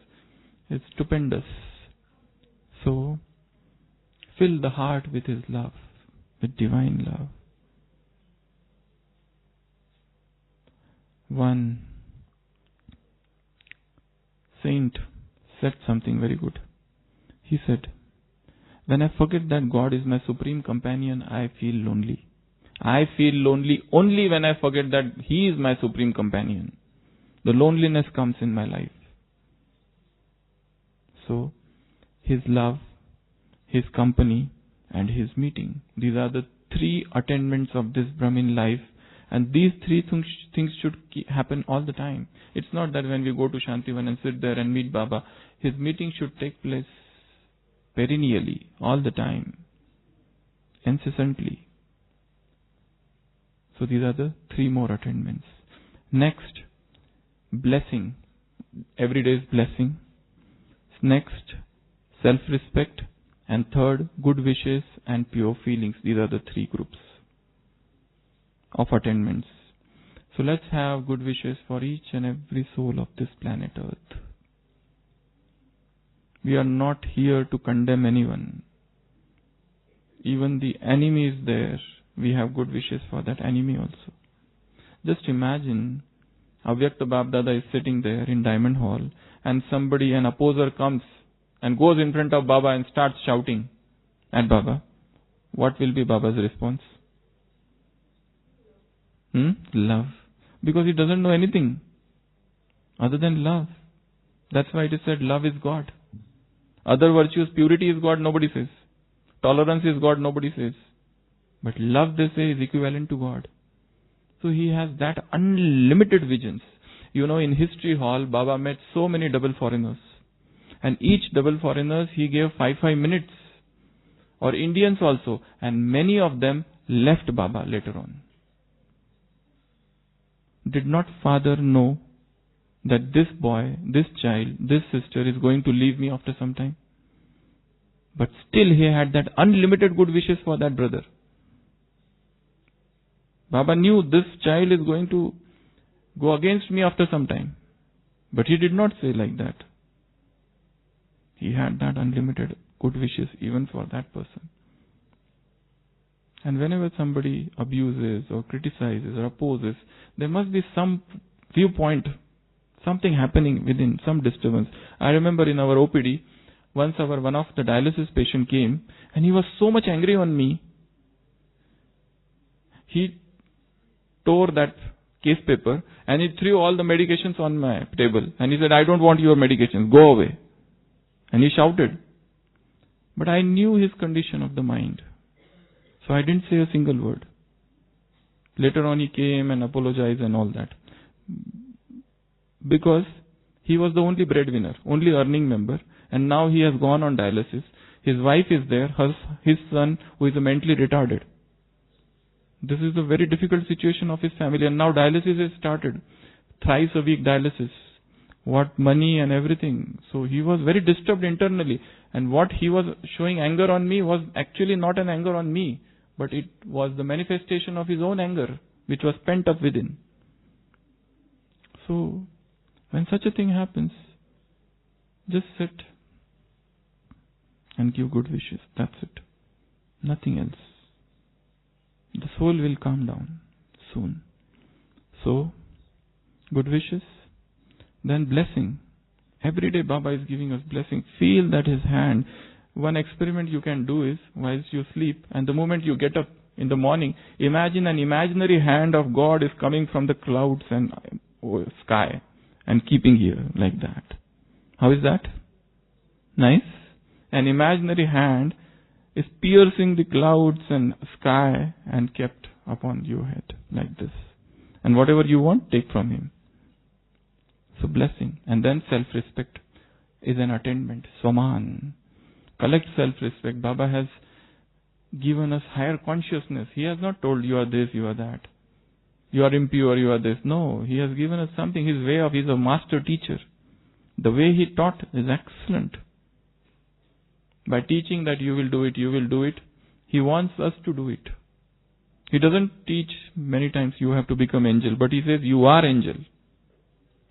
is stupendous. So, fill the heart with His love, with divine love. One saint said something very good. He said, when I forget that God is my supreme companion, I feel lonely. I feel lonely only when I forget that He is my supreme companion. The loneliness comes in my life. So, His love, His company, and His meeting. These are the three attainments of this Brahmin life. And these three things should happen all the time. It's not that when we go to Shantivan and sit there and meet Baba, His meeting should take place perennially, all the time, incessantly. So these are the three more attainments. Next, blessing. Every day is blessing. Next, self-respect. And third, good wishes and pure feelings. These are the three groups of attainments. So let's have good wishes for each and every soul of this planet Earth. We are not here to condemn anyone. Even the enemy is there. We have good wishes for that enemy also. Just imagine, Avyakta Babdada is sitting there in Diamond Hall, and somebody, an opposer, comes and goes in front of Baba and starts shouting at Baba. What will be Baba's response? Love. Because he doesn't know anything. other than love. That's why it is said love is God. Other virtues, purity is God, nobody says. Tolerance is God, nobody says. But love, they say, is equivalent to God. So he has that unlimited visions. You know, in History Hall, Baba met so many double foreigners. And each double foreigners, he gave 5 minutes. Or Indians also. And many of them left Baba later on. Did not Father know that this boy, this child, this sister is going to leave me after some time? But still he had that unlimited good wishes for that brother. Baba knew this child is going to go against me after some time. But he did not say like that. He had that unlimited good wishes even for that person. And whenever somebody abuses or criticizes or opposes, there must be some viewpoint, something happening within, some disturbance. I remember in our OPD, once one of the dialysis patient came and he was so much angry on me. He tore that case paper and he threw all the medications on my table and he said, I don't want your medications, go away. And he shouted. But I knew his condition of the mind. So I didn't say a single word. Later on he came and apologized and all that. Because he was the only breadwinner, only earning member, and now he has gone on dialysis. His wife is there, his son who is mentally retarded. This is a very difficult situation of his family, and now dialysis has started. Thrice a week dialysis. What money and everything. So he was very disturbed internally. And what he was showing anger on me was actually not an anger on me, but it was the manifestation of his own anger, which was pent up within. So, when such a thing happens, just sit and give good wishes. That's it. Nothing else. The soul will calm down soon. So, good wishes. Then blessing. Every day Baba is giving us blessing. Feel that his hand. One experiment you can do is, whilst you sleep, and the moment you get up in the morning, imagine an imaginary hand of God is coming from the clouds and sky and keeping here like that. How is that? Nice? An imaginary hand is piercing the clouds and sky and kept upon your head like this. And whatever you want, take from him. So blessing. And then self-respect is an attainment. Swaman. Collect self-respect. Baba has given us higher consciousness. He has not told you are this, you are that. You are impure, you are this. No, he has given us something. His way of, he is a master teacher. The way he taught is excellent. By teaching that you will do it, you will do it, he wants us to do it. He doesn't teach many times you have to become angel, but he says you are angel.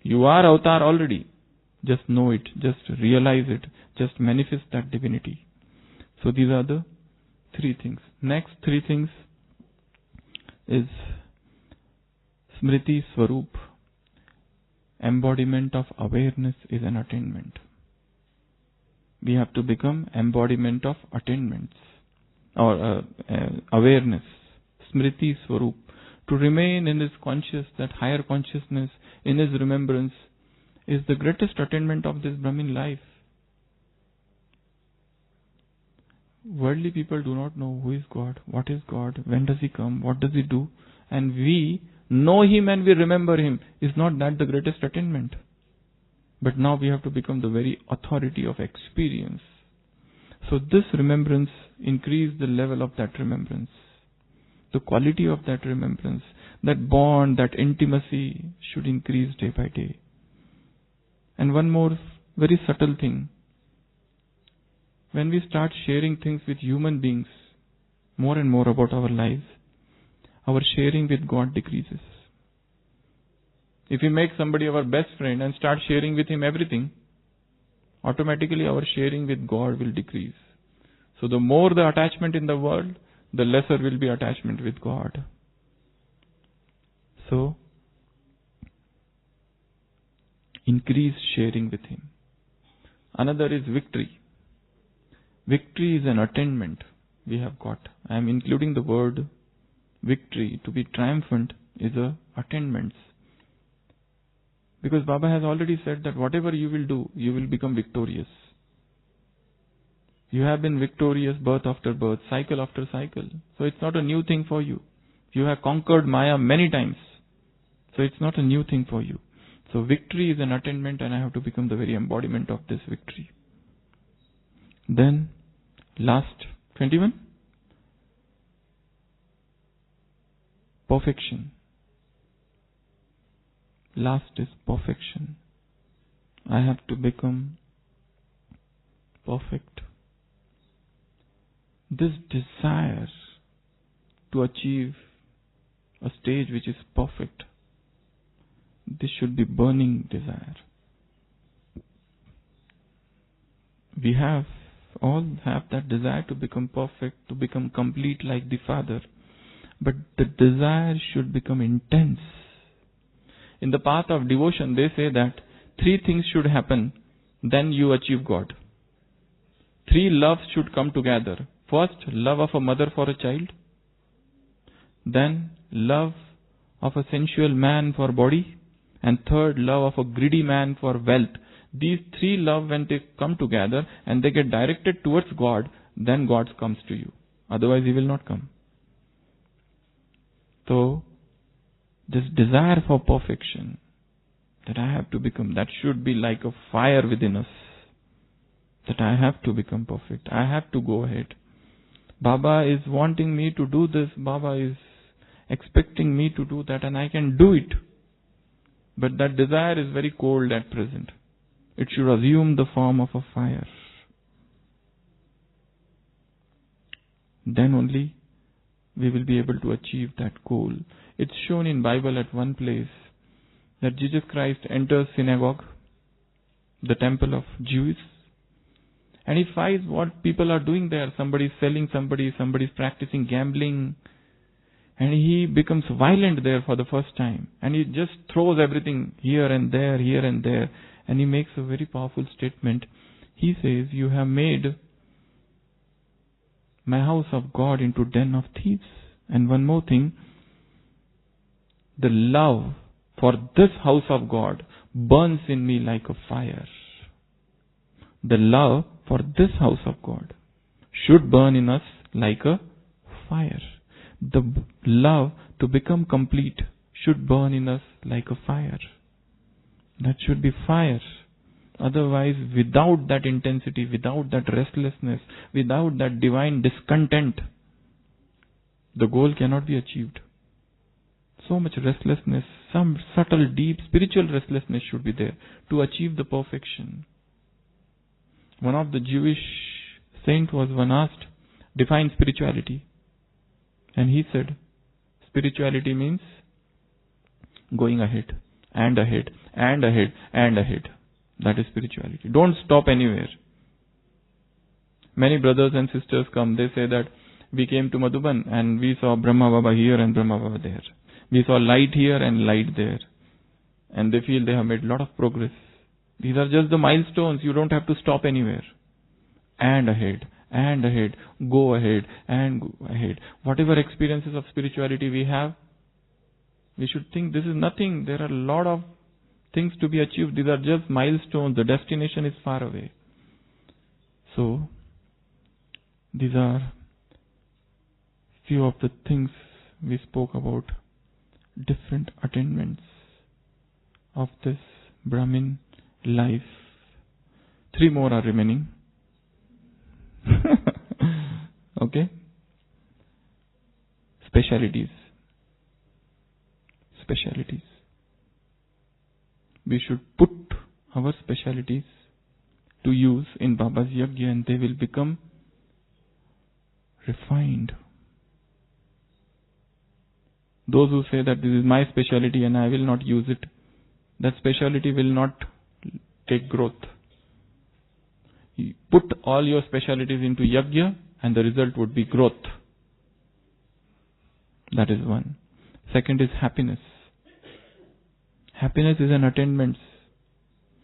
You are avatar already. Just know it. Just realize it. Just manifest that divinity. So these are the 3 things. Next 3 things is Smriti Swarup. Embodiment of awareness is an attainment. We have to become embodiment of attainments or awareness. Smriti Swarup. To remain in his conscious, that higher consciousness, in his remembrance, is the greatest attainment of this Brahmin life. Worldly people do not know who is God, what is God, when does he come, what does he do, and we know him and we remember him. Is not that the greatest attainment? But now we have to become the very authority of experience. So this remembrance, increase the level of that remembrance. The quality of that remembrance, that bond, that intimacy should increase day by day. And one more very subtle thing. When we start sharing things with human beings, more and more about our lives, our sharing with God decreases. If we make somebody our best friend and start sharing with him everything, automatically our sharing with God will decrease. So the more the attachment in the world, the lesser will be attachment with God. So, increase sharing with him. Another is victory. Victory is an attainment we have got. I am including the word victory. To be triumphant is a attainment. Because Baba has already said that whatever you will do, you will become victorious. You have been victorious birth after birth, cycle after cycle. So it's not a new thing for you. You have conquered Maya many times. So it's not a new thing for you. So victory is an attainment, and I have to become the very embodiment of this victory. Then, last 21. Perfection. Last is perfection. I have to become perfect. This desire to achieve a stage which is perfect, this should be burning desire. We all have that desire to become perfect, to become complete like the Father. But the desire should become intense. In the path of devotion, they say that 3 things should happen, then you achieve God. 3 loves should come together. First, love of a mother for a child. Then, love of a sensual man for body. And third, love of a greedy man for wealth. These 3 love, when they come together and they get directed towards God, then God comes to you. Otherwise, He will not come. So, this desire for perfection that I have to become, that should be like a fire within us. That I have to become perfect. I have to go ahead. Baba is wanting me to do this. Baba is expecting me to do that, and I can do it. But that desire is very cold at present. It should assume the form of a fire. Then only we will be able to achieve that goal. It's shown in Bible at one place that Jesus Christ enters synagogue, the temple of Jews, and He finds what people are doing there. Somebody is selling somebody is practicing gambling, and He becomes violent there for the first time. And He just throws everything here and there, and He makes a very powerful statement. He says, you have made my house of God into den of thieves. And one more thing, the love for this house of God burns in me like a fire. The love for this house of God should burn in us like a fire. The love to become complete should burn in us like a fire. That should be fire. Otherwise, without that intensity, without that restlessness, without that divine discontent, the goal cannot be achieved. So much restlessness, some subtle, deep spiritual restlessness should be there to achieve the perfection. One of the Jewish saint was one asked, define spirituality. And he said, spirituality means going ahead, and ahead, and ahead, and ahead. That is spirituality. Don't stop anywhere. Many brothers and sisters come, they say that we came to Madhuban and we saw Brahma Baba here and Brahma Baba there. We saw light here and light there. And they feel they have made a lot of progress. These are just the milestones. You don't have to stop anywhere. And ahead, go ahead, and go ahead. Whatever experiences of spirituality we have, we should think this is nothing. There are a lot of things to be achieved. These are just milestones. The destination is far away. So, these are few of the things we spoke about, different attainments of this Brahmin life. 3 more are remaining. Okay? Specialities. We should put our specialities to use in Baba's Yajna, and they will become refined. Those who say that this is my speciality and I will not use it, that speciality will not take growth. You put all your specialities into Yajna and the result would be growth. That is one. Second is happiness. Happiness is an attainment,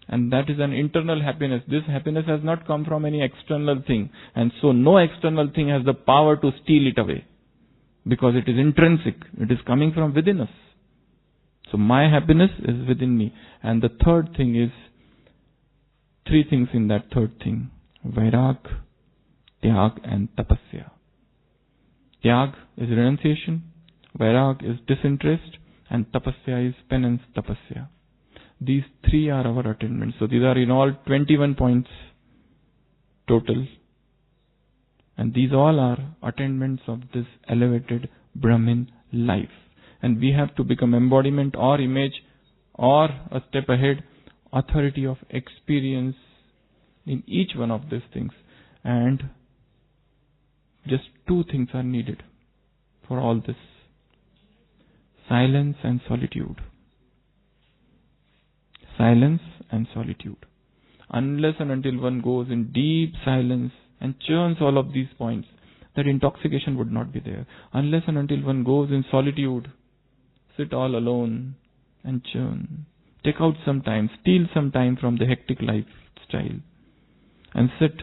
and that is an internal happiness. This happiness has not come from any external thing, and so no external thing has the power to steal it away, because it is intrinsic. It is coming from within us. So my happiness is within me. And the third thing is, three things in that third thing: Vairag, Tyag and Tapasya. Tyag is renunciation, Vairag is disinterest, and Tapasya is penance tapasya. These three are our attainments. So these are in all 21 points total. And these all are attainments of this elevated Brahmin life. And we have to become embodiment or image or a step ahead, authority of experience in each one of these things. And just two things are needed for all this: silence and solitude. Silence and solitude. Unless and until one goes in deep silence and churns all of these points, that intoxication would not be there. Unless and until one goes in solitude, sit all alone and churn. Take out some time, steal some time from the hectic lifestyle and sit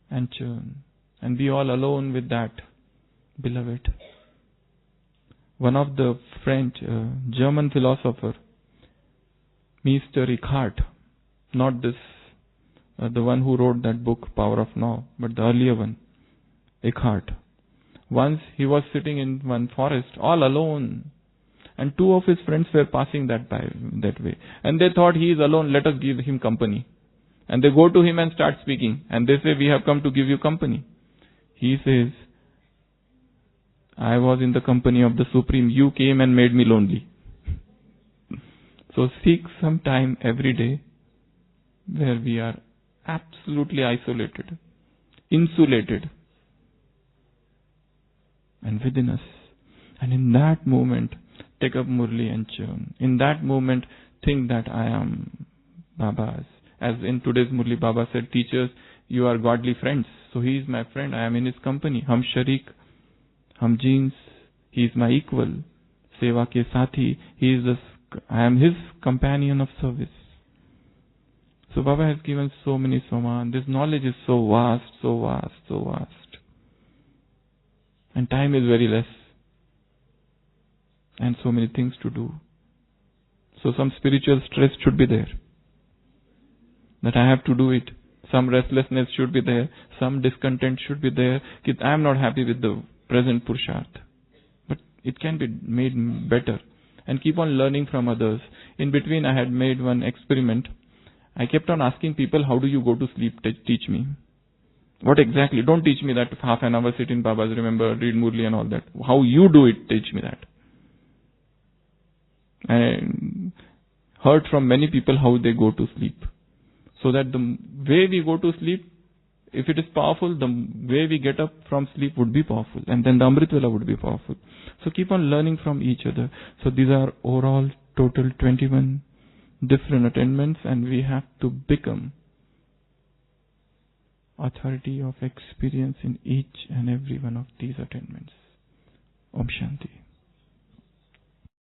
and churn and be all alone with that beloved. One of the French, German philosopher, Mr. Eckhart, not this, the one who wrote that book, Power of Now, but the earlier one, Eckhart. Once he was sitting in one forest all alone, and two of his friends were passing that way, and they thought, he is alone, let us give him company. And they go to him and start speaking, and they say, we have come to give you company. He says, I was in the company of the Supreme, you came and made me lonely. So seek some time every day where we are absolutely isolated, insulated, and within us. And in that moment, take up Murli and churn. In that moment, think that I am Baba's. As in today's Murli, Baba said, teachers, you are godly friends. So he is my friend, I am in his company. Hum sharik, hum jeans, he is my equal. Seva ke sathi, I am his companion of service. So Baba has given so many Soman. This knowledge is so vast, so vast, so vast. And time is very less. And so many things to do. So some spiritual stress should be there. That I have to do it. Some restlessness should be there. Some discontent should be there. I am not happy with the present Purusharth. But it can be made better. And keep on learning from others. In between I had made one experiment. I kept on asking people, how do you go to sleep? Teach me. What exactly? Don't teach me that half an hour sit in Baba's, remember, read Murli and all that. How you do it, teach me that. I heard from many people how they go to sleep. So that the way we go to sleep, if it is powerful, the way we get up from sleep would be powerful. And then the Amrit Vela would be powerful. So keep on learning from each other. So these are overall total 21 different attainments, and we have to become authority of experience in each and every one of these attainments. Om Shanti.